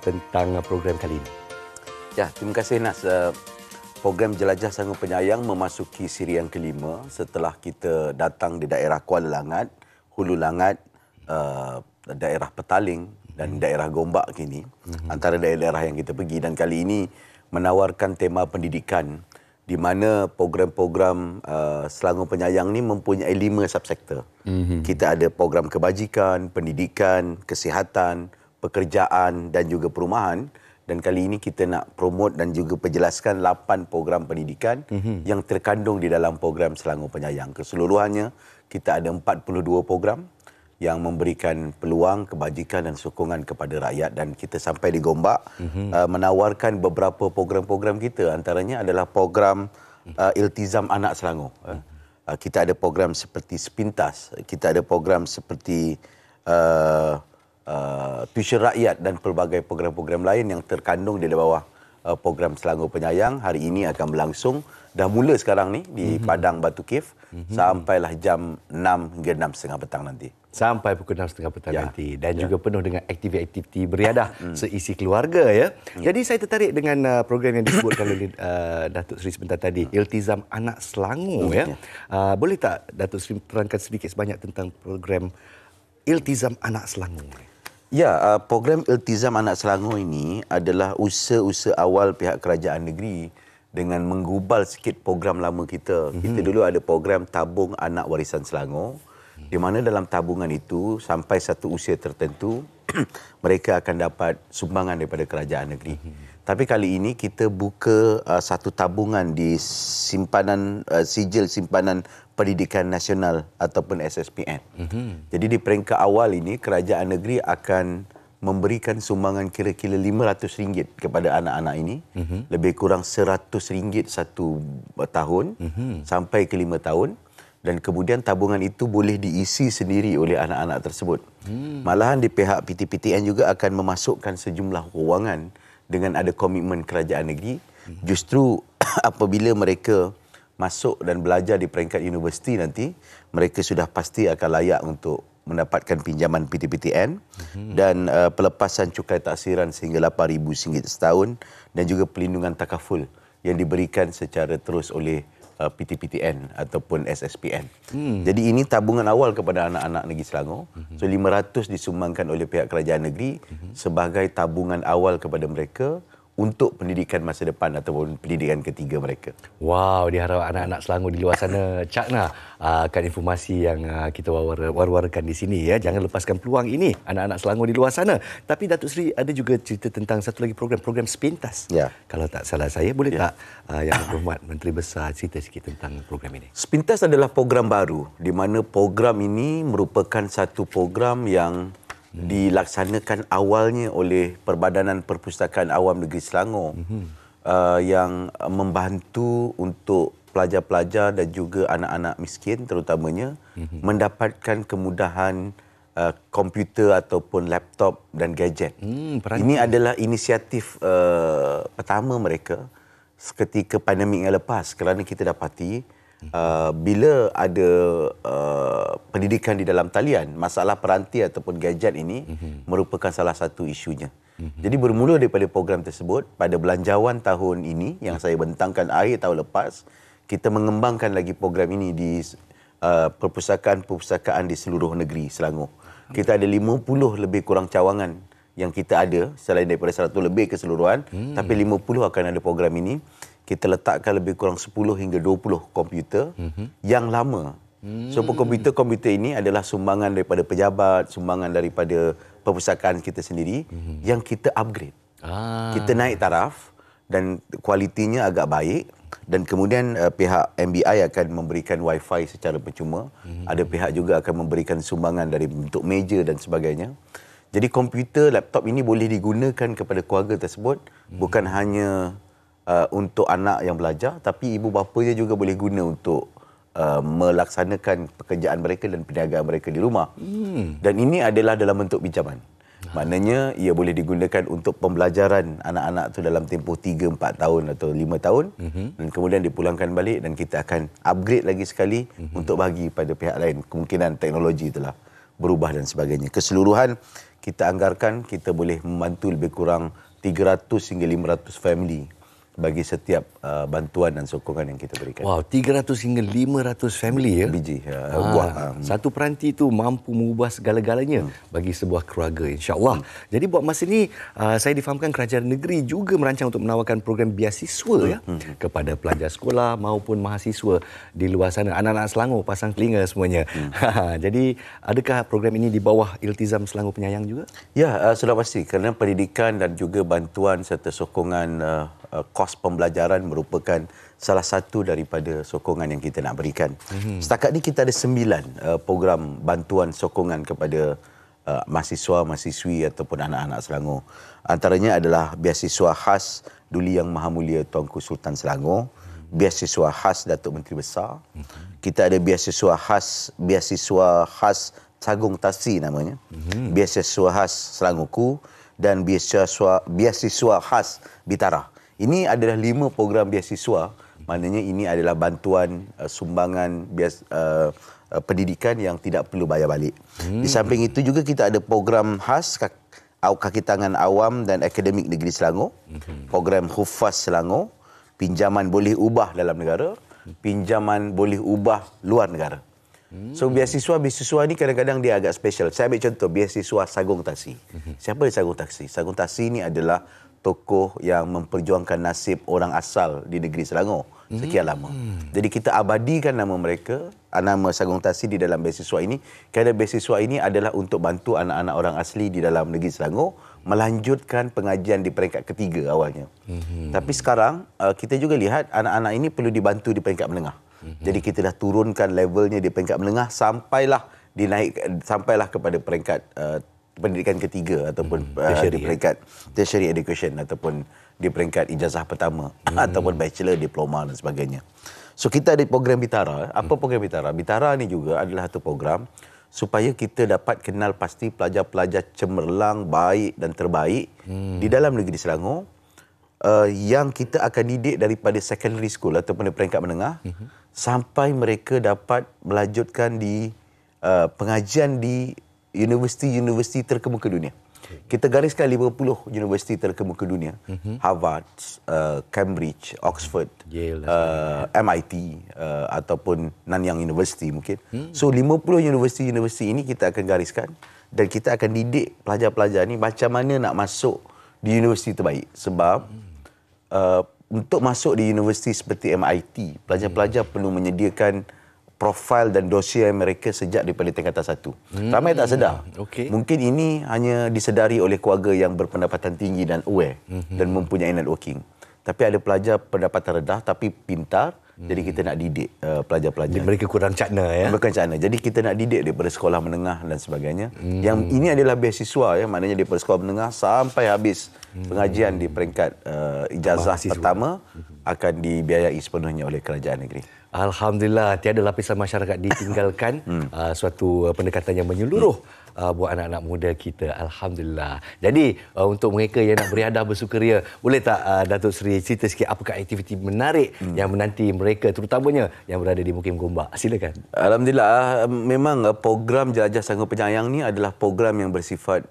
tentang program kali ini. Ya, terima kasih Nas. Program Jelajah Selangor Penyayang memasuki siri yang kelima setelah kita datang di daerah Kuala Langat, Hulu Langat, daerah Petaling dan daerah Gombak kini. Antara daerah yang kita pergi dan kali ini menawarkan tema pendidikan di mana program-program Selangor Penyayang ni mempunyai 5 subsektor. Kita ada program kebajikan, pendidikan, kesihatan, pekerjaan dan juga perumahan. Dan kali ini kita nak promote dan juga perjelaskan 8 program pendidikan yang terkandung di dalam program Selangor Penyayang. Keseluruhannya kita ada 42 program yang memberikan peluang, kebajikan dan sokongan kepada rakyat. Dan kita sampai di Gombak menawarkan beberapa program-program kita. Antaranya adalah program Iltizam Anak Selangor. Kita ada program seperti Sepintas. Kita ada program seperti tuition rakyat dan pelbagai program-program lain yang terkandung di bawah program Selangor Penyayang. Hari ini akan berlangsung. Dah mula sekarang ni di Padang Batu Cave sampailah jam 6 hingga 6.30 petang nanti. Sampai pukul 6.30 petang nanti. Dan juga penuh dengan aktiviti-aktiviti beriadah seisi keluarga ya. Jadi saya tertarik dengan program yang disebutkan oleh Datuk Seri sebentar tadi, Iltizam Anak Selangor ya. Boleh tak Datuk Seri terangkan sedikit sebanyak tentang program Iltizam Anak Selangor? Ya, program Iltizam Anak Selangor ini adalah usaha-usaha awal pihak kerajaan negeri dengan menggubal sikit program lama kita. Kita dulu ada program Tabung Anak Warisan Selangor, di mana dalam tabungan itu sampai satu usia tertentu mereka akan dapat sumbangan daripada kerajaan negeri. Tapi kali ini kita buka satu tabungan di simpanan sijil simpanan pendidikan nasional ataupun SSPN. Jadi di peringkat awal ini kerajaan negeri akan memberikan sumbangan kira-kira RM500 kepada anak-anak ini, lebih kurang RM100 satu tahun sampai ke 5 tahun. Dan kemudian tabungan itu boleh diisi sendiri oleh anak-anak tersebut. Malahan di pihak PTPTN juga akan memasukkan sejumlah kewangan dengan ada komitmen kerajaan negeri. Justru apabila mereka masuk dan belajar di peringkat universiti nanti, mereka sudah pasti akan layak untuk mendapatkan pinjaman PTPTN dan pelepasan cukai taksiran sehingga RM8,000 setahun dan juga pelindungan takaful yang diberikan secara terus oleh PTPTN ataupun SSPN. Jadi ini tabungan awal kepada anak-anak negeri Selangor. So 500 disumbangkan oleh pihak kerajaan negeri sebagai tabungan awal kepada mereka untuk pendidikan masa depan ataupun pendidikan ketiga mereka. Wow, diharap anak-anak Selangor di luar sana cakna akan informasi yang kita war-warkan di sini ya. Jangan lepaskan peluang ini anak-anak Selangor di luar sana. Tapi Datuk Seri ada juga cerita tentang satu lagi program Sepintas. Ya. Kalau tak salah saya, boleh tak Yang Berhormat Menteri Besar cerita sikit tentang program ini? Sepintas adalah program baru di mana program ini merupakan satu program yang dilaksanakan awalnya oleh Perbadanan Perpustakaan Awam Negeri Selangor yang membantu untuk pelajar-pelajar dan juga anak-anak miskin terutamanya mendapatkan kemudahan komputer ataupun laptop dan gadget. Ini adalah inisiatif pertama mereka ketika pandemik yang lepas, kerana kita dapati bila ada pendidikan di dalam talian, masalah peranti ataupun gadget ini merupakan salah satu isunya. Jadi bermula daripada program tersebut, pada belanjawan tahun ini yang saya bentangkan akhir tahun lepas, kita mengembangkan lagi program ini di perpustakaan-perpustakaan di seluruh negeri Selangor. Kita ada 50 lebih kurang cawangan yang kita ada, selain daripada 100 lebih keseluruhan, tapi 50 akan ada program ini. Kita letakkan lebih kurang 10 hingga 20 komputer yang lama. So komputer-komputer ini adalah sumbangan daripada pejabat, sumbangan daripada perpustakaan kita sendiri yang kita upgrade. Kita naik taraf dan kualitinya agak baik. Dan kemudian pihak MBI akan memberikan wifi secara percuma. Ada pihak juga akan memberikan sumbangan dari bentuk meja dan sebagainya. Jadi komputer, laptop ini boleh digunakan kepada keluarga tersebut. Bukan hanya untuk anak yang belajar, tapi ibu bapanya juga boleh guna untuk melaksanakan pekerjaan mereka dan perniagaan mereka di rumah. Dan ini adalah dalam bentuk pinjaman. Maknanya ia boleh digunakan untuk pembelajaran anak-anak tu dalam tempoh 3, 4 tahun atau 5 tahun dan kemudian dipulangkan balik dan kita akan upgrade lagi sekali untuk bagi pada pihak lain. Kemungkinan teknologi telah berubah dan sebagainya. Keseluruhan kita anggarkan kita boleh membantu lebih kurang 300 hingga 500 family bagi setiap bantuan dan sokongan yang kita berikan. Wow, 300 hingga 500 family ya. Biji. Satu peranti itu mampu mengubah segala-galanya bagi sebuah keluarga, insya-Allah. Jadi buat masa ini saya difahamkan kerajaan negeri juga merancang untuk menawarkan program biasiswa kepada pelajar sekolah maupun mahasiswa di luar sana. Anak-anak Selangor pasang telinga semuanya. Jadi adakah program ini di bawah Iltizam Selangor Penyayang juga? Ya, sudah pasti kerana pendidikan dan juga bantuan serta sokongan kos pembelajaran merupakan salah satu daripada sokongan yang kita nak berikan. Setakat ini kita ada 9 program bantuan sokongan kepada mahasiswa-mahasiswi ataupun anak-anak Selangor. Antaranya adalah beasiswa khas Duli Yang Maha Mulia Tuanku Sultan Selangor, beasiswa khas Datuk Menteri Besar. Kita ada beasiswa khas Sagung Tasi namanya. Beasiswa khas Selangorku dan beasiswa khas Bitara. Ini adalah 5 program beasiswa, maknanya ini adalah bantuan sumbangan pendidikan yang tidak perlu bayar balik. Di samping itu juga kita ada program khas kaki tangan awam dan akademik negeri Selangor, program Hufaz Selangor, pinjaman boleh ubah dalam negara, pinjaman boleh ubah luar negara. So beasiswa ni kadang-kadang dia agak special. Saya ambil contoh beasiswa Sagung Tasi. Siapa di Sagung Tasi? Sagung Tasi ni adalah tokoh yang memperjuangkan nasib orang asal di negeri Selangor sekian lama. Jadi kita abadikan nama mereka, nama Sagung Tasi di dalam beasiswa ini, kerana beasiswa ini adalah untuk bantu anak-anak orang asli di dalam negeri Selangor melanjutkan pengajian di peringkat ketiga awalnya. Tapi sekarang kita juga lihat anak-anak ini perlu dibantu di peringkat menengah. Jadi kita dah turunkan levelnya di peringkat menengah sampailah kepada peringkat pendidikan ketiga ataupun di peringkat tertiary education ataupun di peringkat ijazah pertama ataupun bachelor, diploma dan sebagainya. So kita ada program Bitara. Apa program Bitara? Bitara ni juga adalah satu program supaya kita dapat kenal pasti pelajar-pelajar cemerlang, baik dan terbaik di dalam negeri Selangor yang kita akan didik daripada secondary school ataupun di peringkat menengah sampai mereka dapat melanjutkan di pengajian di universiti-universiti terkemuka dunia. Kita gariskan 50 universiti terkemuka dunia. Harvard, Cambridge, Oxford, MIT ataupun Nanyang University mungkin. So 50 universiti-universiti ini kita akan gariskan dan kita akan didik pelajar-pelajar ni macam mana nak masuk di universiti terbaik. Sebab untuk masuk di universiti seperti MIT, pelajar-pelajar perlu menyediakan profil dan dossier mereka sejak daripada tingkatan 1. Ramai tak sedar. Mungkin ini hanya disedari oleh keluarga yang berpendapatan tinggi dan aware dan mempunyai networking. Tapi ada pelajar pendapatan rendah tapi pintar, jadi kita nak didik pelajar-pelajar. Mereka kurang cakna ya. Bukan cakna. Jadi kita nak didik daripada sekolah menengah dan sebagainya. Yang ini adalah beasiswa ya, maknanya daripada sekolah menengah sampai habis pengajian di peringkat ijazah pertama akan dibiayai sepenuhnya oleh kerajaan negeri. Alhamdulillah, tiada lapisan masyarakat ditinggalkan. Suatu pendekatan yang menyeluruh buat anak-anak muda kita. Alhamdulillah. Jadi untuk mereka yang nak beriadah bersukaria, boleh tak Datuk Seri cerita sikit apakah aktiviti menarik yang menanti mereka, terutamanya yang berada di Mukim Gombak? Silakan. Alhamdulillah, memang program Jelajah Selangor Penyayang ni adalah program yang bersifat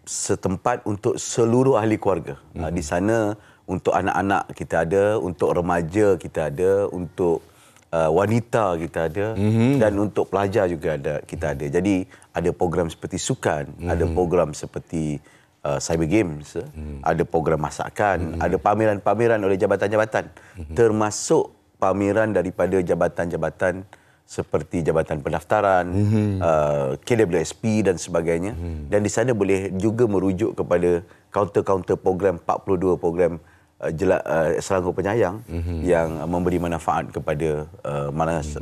setempat untuk seluruh ahli keluarga. Di sana untuk anak-anak kita ada, untuk remaja kita ada, untuk wanita kita ada, dan untuk pelajar juga kita ada. Jadi ada program seperti sukan, ada program seperti cyber games, ada program masakan, ada pameran-pameran oleh jabatan-jabatan, termasuk pameran daripada jabatan-jabatan seperti Jabatan Pendaftaran, KWSP dan sebagainya. Dan di sana boleh juga merujuk kepada kaunter-kaunter program 42 program Selangor Penyayang yang memberi manfaat kepada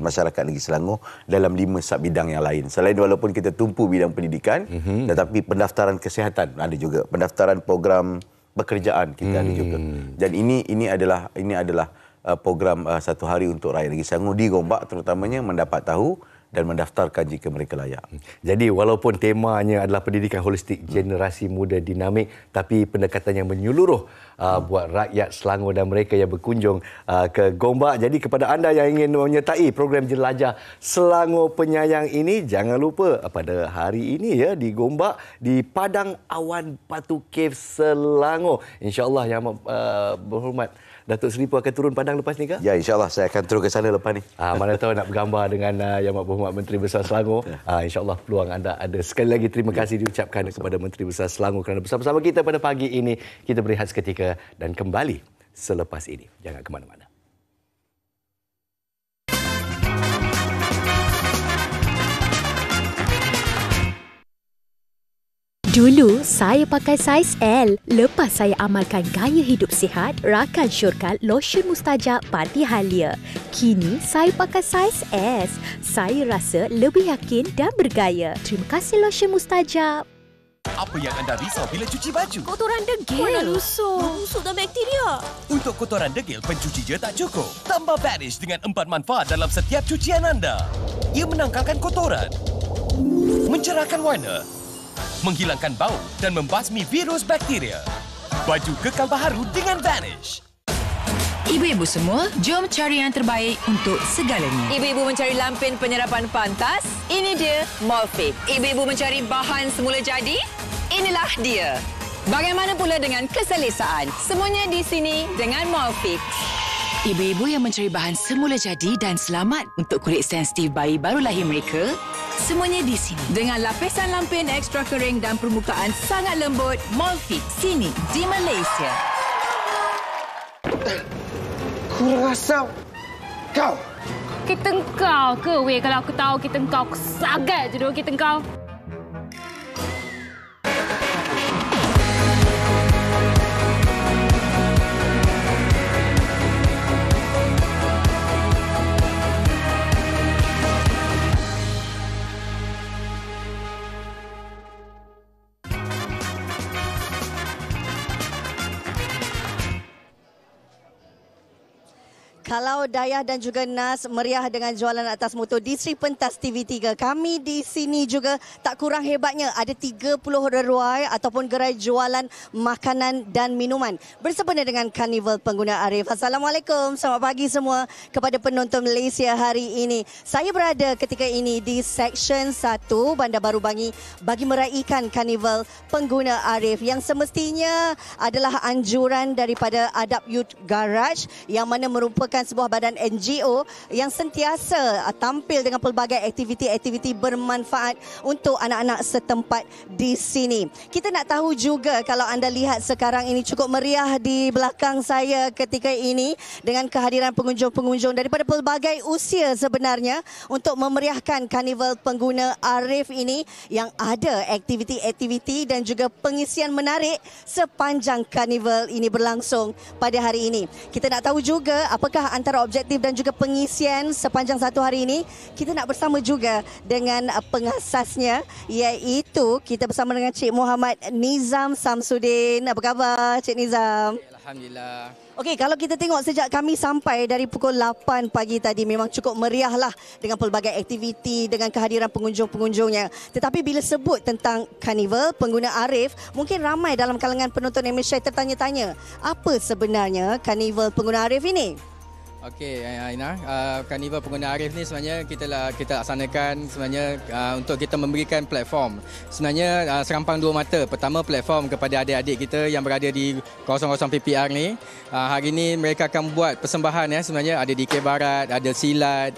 masyarakat negeri Selangor dalam 5 sub-bidang yang lain. Selain walaupun kita tumpu bidang pendidikan, tetapi pendaftaran kesihatan ada juga, pendaftaran program pekerjaan kita ada juga. Dan ini adalah program satu hari untuk rakyat negeri Selangor di Gombak terutamanya mendapat tahu dan mendaftarkan jika mereka layak. Jadi walaupun temanya adalah pendidikan holistik generasi muda dinamik, tapi pendekatan yang menyeluruh buat rakyat Selangor dan mereka yang berkunjung ke Gombak. Jadi kepada anda yang ingin menyertai program Jelajah Selangor Penyayang ini, jangan lupa pada hari ini ya di Gombak, di Padang Awan Batu Cave Selangor. InsyaAllah yang berhormat Datuk Seri pun akan turun padang lepas ni ke? Ya, insyaAllah saya akan turun ke sana lepas ni. Mana tahu nak bergambar dengan Yang Amat Berhormat Menteri Besar Selangor. InsyaAllah peluang anda ada. Sekali lagi terima kasih diucapkan kepada Menteri Besar Selangor kerana bersama-sama kita pada pagi ini. Kita berehat seketika dan kembali selepas ini. Jangan ke mana-mana. Dulu saya pakai saiz L. Lepas saya amalkan gaya hidup sihat, rakan syurga lotion mustajab Pati Halia. Kini saya pakai saiz S. Saya rasa lebih yakin dan bergaya. Terima kasih lotion mustajab. Apa yang anda risau bila cuci baju? Kotoran degil. Warna lusuh. Busuk dan bakteria. Untuk kotoran degil, pencuci je tak cukup. Tambah Vanish dengan 4 manfaat dalam setiap cucian anda. Ia menangkalkan kotoran, mencerahkan warna, menghilangkan bau dan membasmi virus bakteria. Baju kekal baharu dengan Vanish. Ibu-ibu semua, jom cari yang terbaik untuk segalanya. Ibu-ibu mencari lampin penyerapan pantas? Ini dia Molfix. Ibu-ibu mencari bahan semula jadi? Inilah dia. Bagaimana pula dengan keselesaan? Semuanya di sini dengan Molfix. Ibu-ibu yang mencari bahan semula jadi dan selamat untuk kulit sensitif bayi baru lahir mereka, semuanya di sini. Dengan lapisan lampin ekstra kering dan permukaan sangat lembut, Molfix sini di Malaysia. Kurang asam. Kau. Kita engkau ke weh? Kalau aku tahu kita engkau, aku sagat je dulu kita engkau. Kalau Dayah dan juga Nas meriah dengan jualan atas motor di Sri Pentas TV3, kami di sini juga tak kurang hebatnya. Ada 30 reruai ataupun gerai jualan makanan dan minuman bersempena dengan Karnival Pengguna Arif. Assalamualaikum, selamat pagi semua kepada penonton Malaysia hari ini. Saya berada ketika ini di Seksyen 1 Bandar Baru Bangi bagi meraikan Karnival Pengguna Arif yang semestinya adalah anjuran daripada Adab Youth Garage yang mana merupakan sebuah badan NGO yang sentiasa tampil dengan pelbagai aktiviti-aktiviti bermanfaat untuk anak-anak setempat di sini. Kita nak tahu juga, kalau anda lihat sekarang ini cukup meriah di belakang saya ketika ini dengan kehadiran pengunjung-pengunjung daripada pelbagai usia sebenarnya untuk memeriahkan Karnival Pengguna Arif ini yang ada aktiviti-aktiviti dan juga pengisian menarik sepanjang Karnival ini berlangsung pada hari ini. Kita nak tahu juga apakah antara objektif dan juga pengisian sepanjang satu hari ini. Kita nak bersama juga dengan pengasasnya, iaitu kita bersama dengan Cik Muhammad Nizam Samsudin. Apa khabar Cik Nizam? Alhamdulillah. Okey, kalau kita tengok sejak kami sampai dari pukul 8 pagi tadi memang cukup meriah lah dengan pelbagai aktiviti, dengan kehadiran pengunjung-pengunjungnya. Tetapi bila sebut tentang Karnival Pengguna Arif, mungkin ramai dalam kalangan penonton MSI tertanya-tanya, apa sebenarnya Karnival Pengguna Arif ini? Okey, Aina, Karnival Pengguna Arif ni sebenarnya kita laksanakan sebenarnya untuk kita memberikan platform. Sebenarnya serampang dua mata. Pertama, platform kepada adik-adik kita yang berada di kawasan-kawasan PPR ni. Hari ini mereka akan buat persembahan sebenarnya ada DK Barat, ada silat,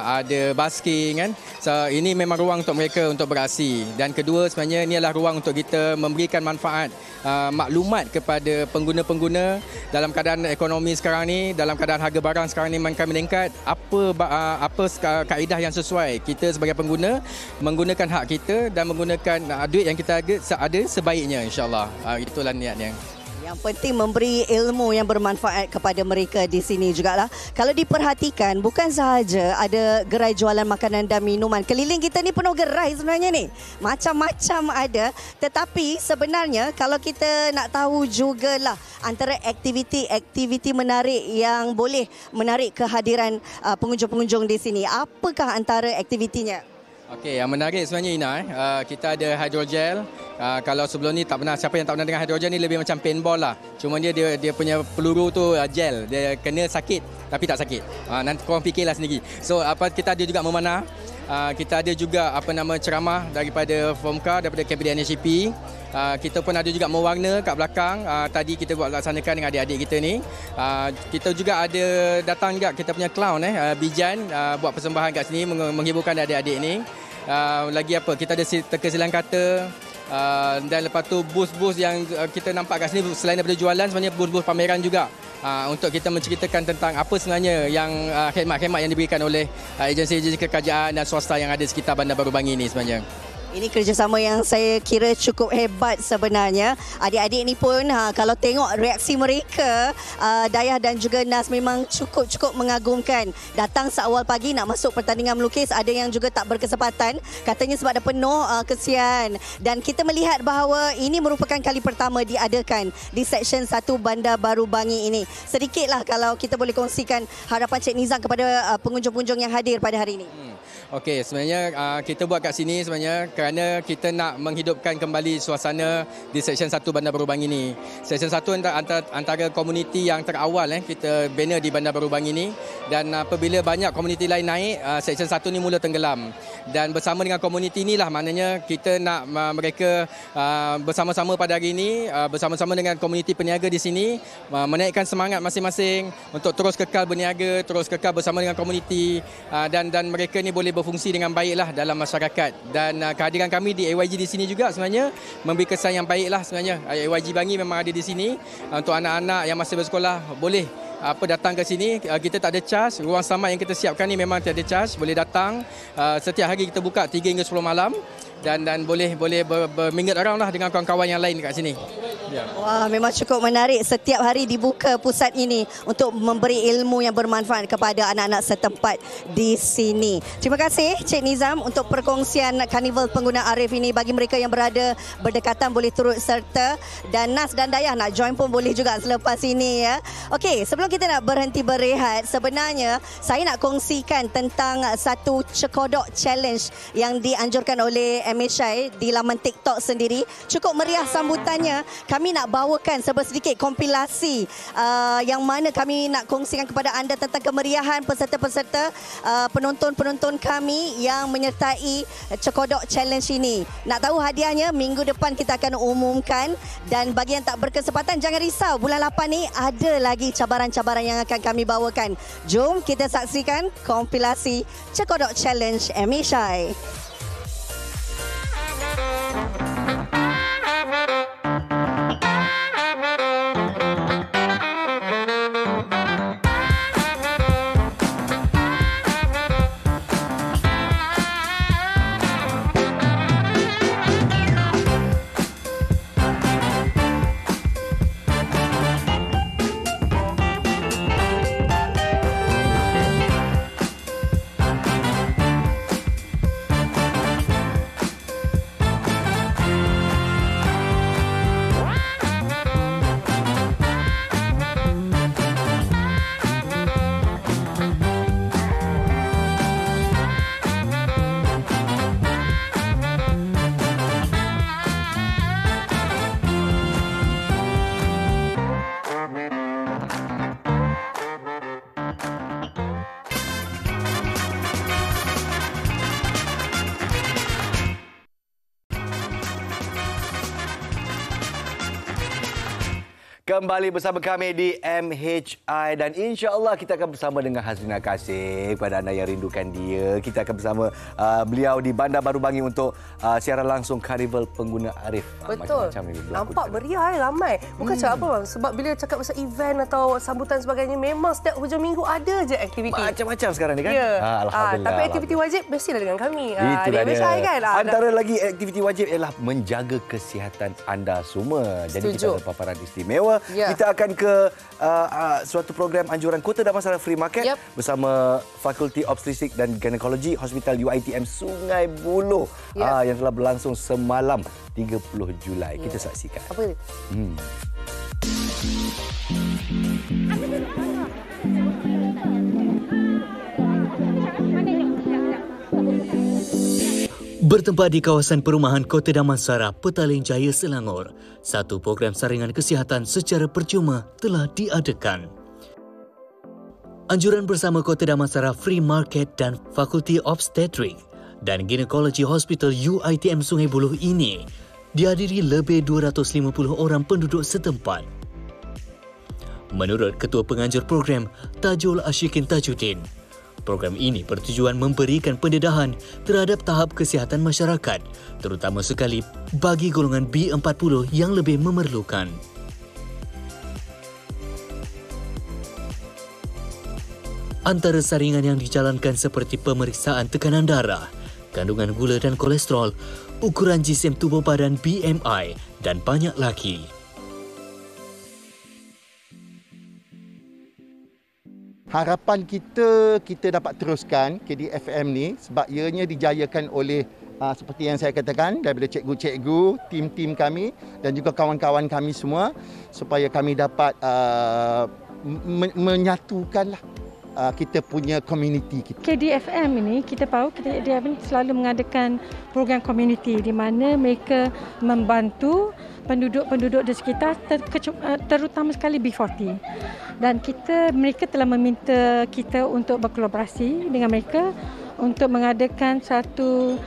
ada basking kan. So ini memang ruang untuk mereka untuk beraksi. Dan kedua sebenarnya ini adalah ruang untuk kita memberikan manfaat maklumat kepada pengguna-pengguna dalam keadaan ekonomi sekarang ni, dalam keadaan harga barang sekarang ni makin meningkat, apa kaedah yang sesuai kita sebagai pengguna menggunakan hak kita dan menggunakan duit yang kita ada sebaiknya, insya-Allah. Itulah niatnya. Yang penting memberi ilmu yang bermanfaat kepada mereka di sini jugalah. Kalau diperhatikan, bukan sahaja ada gerai jualan makanan dan minuman. Keliling kita ni penuh gerai sebenarnya ni. Macam-macam ada. Tetapi sebenarnya kalau kita nak tahu jugalah antara aktiviti-aktiviti menarik yang boleh menarik kehadiran pengunjung-pengunjung di sini. Apakah antara aktivitinya? Okey, yang menarik sebenarnya Ina, kita ada hydrogel. Kalau sebelum ni siapa yang tak pernah dengar hydrogel ni lebih macam paintball lah. Cuma dia punya peluru tu gel, dia kena sakit tapi tak sakit. Nanti korang fikirlah sendiri. So kita ada juga memanah. Kita ada juga ceramah daripada Fomka, daripada KPDNSCP. Kita pun ada juga mewarna kat belakang. Tadi kita buat laksanakan dengan adik-adik kita ni. Kita juga ada datang juga kita punya clown Bijan buat persembahan kat sini menghiburkan adik-adik ni. Lagi kita ada teka silang kata. Dan lepas tu booth-booth yang kita nampak kat sini selain daripada jualan sebenarnya booth-booth pameran juga. Untuk kita menceritakan tentang apa sebenarnya yang khidmat-khidmat yang diberikan oleh agensi-agensi kerajaan dan swasta yang ada di sekitar Bandar Baru Bangi ini sebenarnya. Ini kerjasama yang saya kira cukup hebat sebenarnya. Adik-adik ni pun kalau tengok reaksi mereka, Dayah dan juga Nas memang cukup mengagumkan. Datang seawal pagi nak masuk pertandingan melukis, ada yang juga tak berkesempatan. Katanya sebab dah penuh, kesian. Dan kita melihat bahawa ini merupakan kali pertama diadakan di Seksyen 1 Bandar Baru Bangi ini. Sedikitlah kalau kita boleh kongsikan harapan Cik Nizam kepada pengunjung-pengunjung yang hadir pada hari ini. Okey, sebenarnya kita buat kat sini sebenarnya kerana kita nak menghidupkan kembali suasana di Seksyen 1 Bandar Baru Bangi ini. Seksyen 1 antara komuniti yang terawal kita bina di Bandar Baru Bangi ini, dan apabila banyak komuniti lain naik, Seksyen 1 ni mula tenggelam. Dan bersama dengan komuniti inilah maknanya kita nak mereka bersama-sama pada hari ini, bersama-sama dengan komuniti peniaga di sini menaikkan semangat masing-masing untuk terus kekal berniaga, terus kekal bersama dengan komuniti, dan mereka ni boleh berfungsi dengan baiklah dalam masyarakat. Dan kehadiran kami di AYG di sini juga sebenarnya memberi kesan yang baiklah sebenarnya. AYG Bangi memang ada di sini untuk anak-anak yang masih bersekolah boleh datang ke sini. Kita tak ada charge. Ruang selamat yang kita siapkan ni memang tiada charge. Boleh datang. Setiap hari kita buka 3 hingga 10 malam dan boleh berminggat around lah dengan kawan-kawan yang lain kat sini. Wah, memang cukup menarik. Setiap hari dibuka pusat ini untuk memberi ilmu yang bermanfaat kepada anak-anak setempat di sini. Terima kasih Cik Nizam untuk perkongsian Karnival Pengguna Arif ini. Bagi mereka yang berada berdekatan boleh turut serta, dan Nas dan Dayah nak join pun boleh juga selepas ini ya. Okey, sebelum kita nak berhenti berehat, sebenarnya saya nak kongsikan tentang satu cekodok challenge yang dianjurkan oleh MSI di laman TikTok sendiri. Cukup meriah sambutannya. Kami nak bawakan sedikit kompilasi yang mana kami nak kongsikan kepada anda tentang kemeriahan peserta-peserta, penonton-penonton kami yang menyertai cekodok challenge ini. Nak tahu hadiahnya? Minggu depan kita akan umumkan, dan bagi yang tak berkesempatan jangan risau, bulan 8 ni ada lagi cabaran-cabaran yang akan kami bawakan. Jom kita saksikan kompilasi cekodok challenge MSI. Kembali bersama kami di MHI dan insya-Allah kita akan bersama dengan Hazrina Kasih. Kepada anda yang rindukan dia, kita akan bersama beliau di Bandar Baru Bangi untuk siaran langsung Karnival Pengguna Arif. Betul. Macam-macam ni nampak meriah, ramai. Bukan cakap apa bang, sebab bila cakap pasal event atau sambutan sebagainya, memang setiap hujung minggu ada je aktiviti. Macam-macam sekarang ni kan? Ya. Alhamdulillah. Tapi aktiviti wajib mestilah dengan kami. Itulah di MHI kan? Antara lagi aktiviti wajib ialah menjaga kesihatan anda semua. Jadi kita ada paparan istimewa. Ya. Kita akan ke suatu program anjuran Kota Damansara Free Market bersama Fakulti Obstetrik dan Gynekologi Hospital UiTM Sungai Buloh yang telah berlangsung semalam 30 Julai. Kita saksikan. Apa ini? Bertempat di kawasan perumahan Kota Damansara, Petaling Jaya, Selangor, satu program saringan kesihatan secara percuma telah diadakan. Anjuran bersama Kota Damansara Free Market dan Fakulti Obstetrik dan Ginekologi Hospital UiTM Sungai Buloh ini dihadiri lebih 250 orang penduduk setempat. Menurut Ketua Penganjur Program, Tajul Ashikin Tajuddin, program ini bertujuan memberikan pendedahan terhadap tahap kesihatan masyarakat, terutama sekali bagi golongan B40 yang lebih memerlukan. Antara saringan yang dijalankan seperti pemeriksaan tekanan darah, kandungan gula dan kolesterol, ukuran jisim tubuh badan BMI dan banyak lagi. Harapan kita dapat teruskan KDFM ni sebab ianya dijayakan oleh seperti yang saya katakan daripada cikgu-cikgu, tim-tim kami dan juga kawan-kawan kami semua supaya kami dapat menyatukanlah kita punya komuniti kita. KDFM ini kita tahu KDFM selalu mengadakan program komuniti di mana mereka membantu penduduk-penduduk di sekitar terutama sekali B40 dan mereka telah meminta kita untuk berkolaborasi dengan mereka untuk mengadakan satu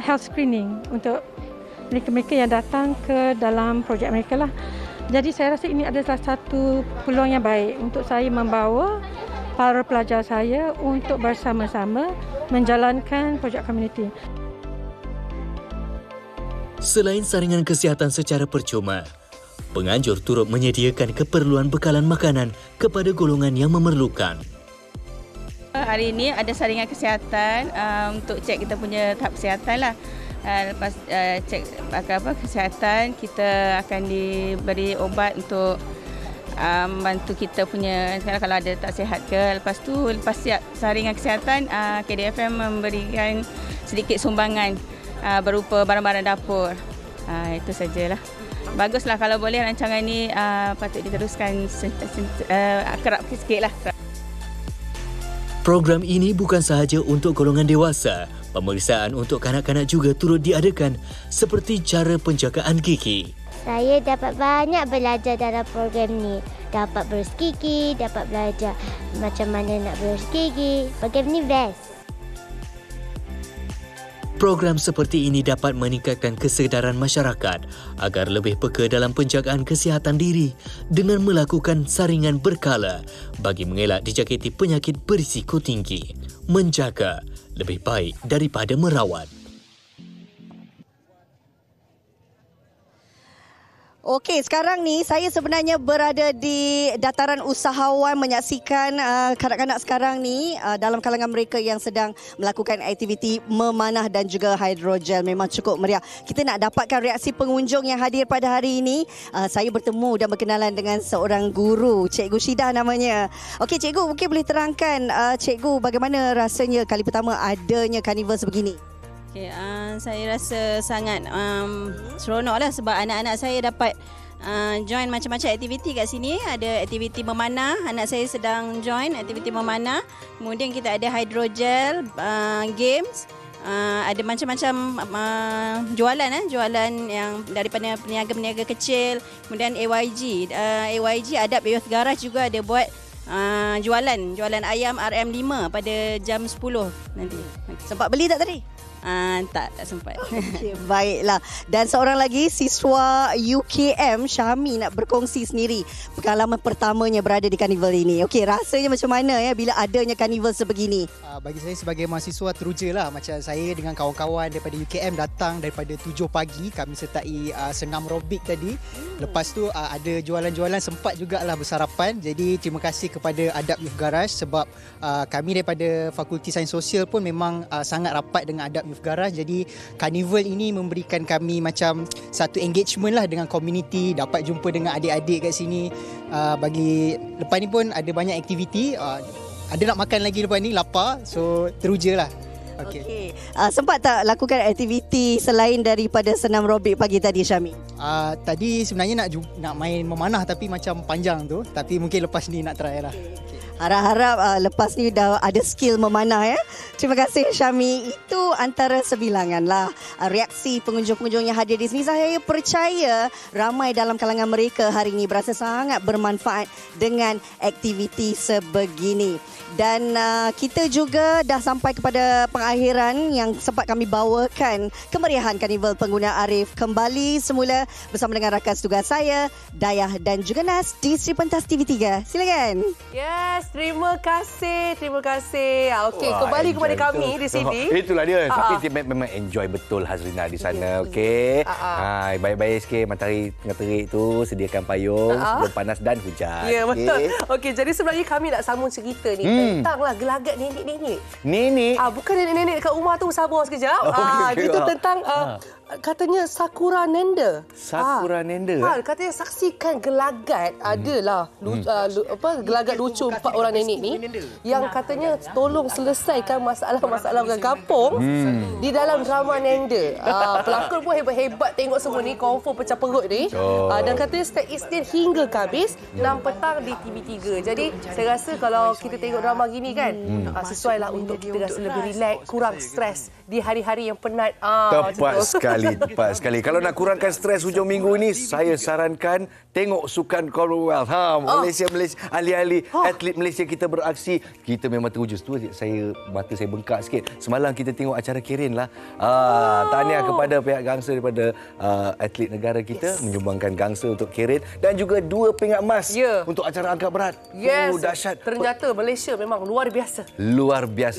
health screening untuk mereka-mereka yang datang ke dalam projek mereka lah. Jadi saya rasa ini adalah satu peluang yang baik untuk saya membawa para pelajar saya untuk bersama-sama menjalankan projek komuniti. Selain saringan kesihatan secara percuma, penganjur turut menyediakan keperluan bekalan makanan kepada golongan yang memerlukan. Hari ini ada saringan kesihatan untuk cek kita punya tahap kesihatan lah. Lepas cek kesihatan, kita akan diberi obat untuk bantu kita punya kalau ada tak sihat ke. Lepas siap saringan kesihatan, KDFM memberikan sedikit sumbangan berupa barang-barang dapur. Itu sajalah. Baguslah kalau boleh rancangan ini patut diteruskan kerap sikitlah. Program ini bukan sahaja untuk golongan dewasa. Pemeriksaan untuk kanak-kanak juga turut diadakan seperti cara penjagaan gigi. Saya dapat banyak belajar dalam program ni. Dapat berus gigi, dapat belajar macam mana nak berus gigi. Program ni best. Program seperti ini dapat meningkatkan kesedaran masyarakat agar lebih peka dalam penjagaan kesihatan diri dengan melakukan saringan berkala bagi mengelak dijangkiti penyakit berisiko tinggi. Menjaga lebih baik daripada merawat. Okey, sekarang ni saya sebenarnya berada di dataran usahawan menyaksikan kanak-kanak sekarang ni dalam kalangan mereka yang sedang melakukan aktiviti memanah dan juga hidrogel. Memang cukup meriah. Kita nak dapatkan reaksi pengunjung yang hadir pada hari ini. Saya bertemu dan berkenalan dengan seorang guru, Cikgu Syidah namanya. Okey, Cikgu, mungkin boleh terangkan Cikgu bagaimana rasanya kali pertama adanya karnival sebegini? Okay, saya rasa sangat seronoklah sebab anak-anak saya dapat join macam-macam aktiviti kat sini. Ada aktiviti memanah, anak saya sedang join aktiviti memanah. Kemudian kita ada hidrogel games. Ada macam-macam jualan jualan yang daripada peniaga-peniaga kecil. Kemudian AYG Adab Youth Garage juga ada buat jualan ayam RM5 pada jam 10 nanti. Sempat beli tak tadi? Tak sempat. Okay, baiklah. Dan seorang lagi siswa UKM, Syami, nak berkongsi sendiri pengalaman pertamanya berada di karnival ini. Okey, rasanya macam mana bila adanya karnival sebegini? Bagi saya sebagai mahasiswa teruja lah. Macam saya dengan kawan-kawan daripada UKM datang daripada 7 pagi. Kami sertai senam aerobik tadi. Lepas tu ada jualan-jualan, sempat jugalah bersarapan. Jadi terima kasih kepada Adab Youth Garage sebab kami daripada Fakulti Sains Sosial pun memang sangat rapat dengan Adab Youth Garage. Jadi karnival ini memberikan kami macam satu engagement lah dengan komuniti, dapat jumpa dengan adik-adik kat sini. Bagi lepas ni pun ada banyak aktiviti. Ada nak makan lagi lepas ni, lapar. So teruja lah. Okey. Sempat tak lakukan aktiviti selain daripada senam aerobik pagi tadi, Syami? Tadi sebenarnya nak main memanah tapi macam panjang tu. Tapi mungkin lepas ni nak try lah. Harap-harap lepas ni dah ada skill memanah ya. Terima kasih Syami. Itu antara sebilangan lah reaksi pengunjung-pengunjung yang hadir di sini. Saya percaya ramai dalam kalangan mereka hari ini berasa sangat bermanfaat dengan aktiviti sebegini. Dan kita juga dah sampai kepada pengakhiran yang sempat kami bawakan kemeriahan Karnival Pengguna Arif kembali semula bersama dengan rakan tugas saya, Dayah dan juga Nas di Sri Pentas TV3. Silakan. Yes, terima kasih. Okey, kembali kepada kami di sini. Itulah dia. Tapi memang enjoy betul Hazrina di sana. Okey. Baik-baik sikit, matahari tengah terik tu, sediakan payung sebelum panas dan hujan. Ya, betul. Okey, jadi sebenarnya kami nak sambung cerita ni tentanglah gelagat nenek-nenek. Nenek? Bukan nenek-nenek dekat rumah tu, sabar sekejap. Itu tentang katanya Sakura Nenda. Sakura Nenda? Katanya saksikan gelagat adalah gelagat lucu 4 orang nenek ni yang katanya tolong selesaikan masalah-masalah orang kampung di dalam drama Nenda. Pelakon pun hebat-hebat, tengok semua ni confirm pecah perut ni. Dan katanya setiap Isnin hingga Khamis 6 petang di TV3. Jadi saya rasa kalau kita tengok drama gini kan, sesuai lah untuk kita rasa lebih relax, kurang stres di hari-hari yang penat. Tepat sekali. Kalau nak kurangkan stres hujung minggu ini, saya sarankan tengok Sukan Commonwealth. Malaysia, ahli-ahli atlet Malaysia kita beraksi. Kita memang teruja. Mata saya bengkak sikit. Semalam kita tengok acara Kirin lah. Tahniah kepada pihak gangsa daripada atlet negara kita menyumbangkan gangsa untuk Kirin dan juga 2 pingat emas untuk acara angkat berat. Dahsyat. Ternyata Malaysia memang luar biasa.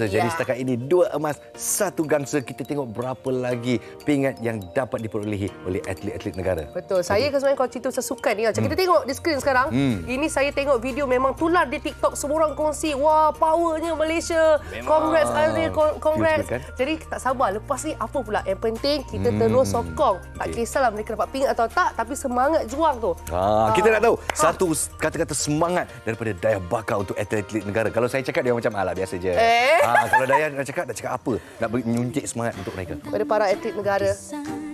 Jadi setakat ini 2 emas, 1 gangsa. Kita tengok berapa lagi pingat yang dapat diperolehi oleh atlet-atlet negara. Betul. Saya kan sebenarnya kalau cerita pasal sukan ni, macam kita tengok di skrin sekarang, ini saya tengok video memang tular di TikTok, semua orang kongsi, wah powernya Malaysia. Congrats Azri, congrats. Jadi tak sabar, lepas ni apa pula? Yang penting kita terus sokong. Tak kisahlah mereka dapat pingat atau tak, tapi semangat juang tu. Kita nak tahu satu kata-kata semangat daripada Dayah Bakar untuk atlet-atlet negara. Kalau saya cakap dia macam alah biasa je. Kalau Dayah nak cakap apa? Nak menyuntik semangat untuk mereka. Kepada para atlet negara,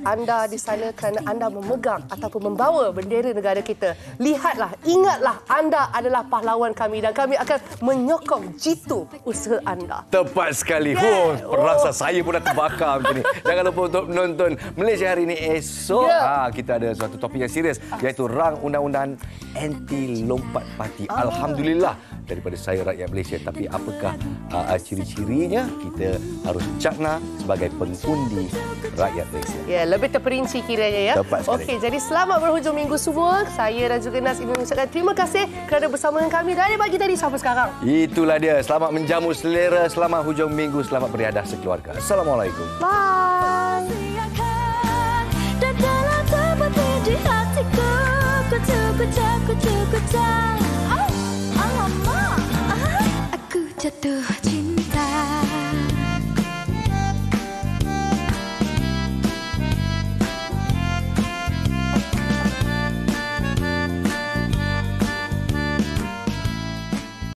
anda di sana kerana anda memegang ataupun membawa bendera negara kita. Lihatlah, ingatlah anda adalah pahlawan kami dan kami akan menyokong jitu usaha anda. Tepat sekali. Rasa saya pun dah terbakar macam ni. Jangan lupa untuk menonton Malaysia Hari Ini esok. Kita ada suatu topik yang serius iaitu rang undang-undang anti lompat parti. Alhamdulillah daripada saya rakyat Malaysia. Tapi apakah ciri-cirinya? Kita harus cakna sebagai pengundi rakyat Malaysia. Ya, lebih terperinci kiranya ya. Tepat sekali. Okey, jadi selamat berhujung minggu semua. Saya dan juga Nas ingin mengucapkan terima kasih kerana bersama dengan kami dari pagi tadi sampai sekarang. Itulah dia. Selamat menjamu selera, selamat hujung minggu, selamat beriadah sekeluarga. Assalamualaikum. Bye. Aku jatuh cinta.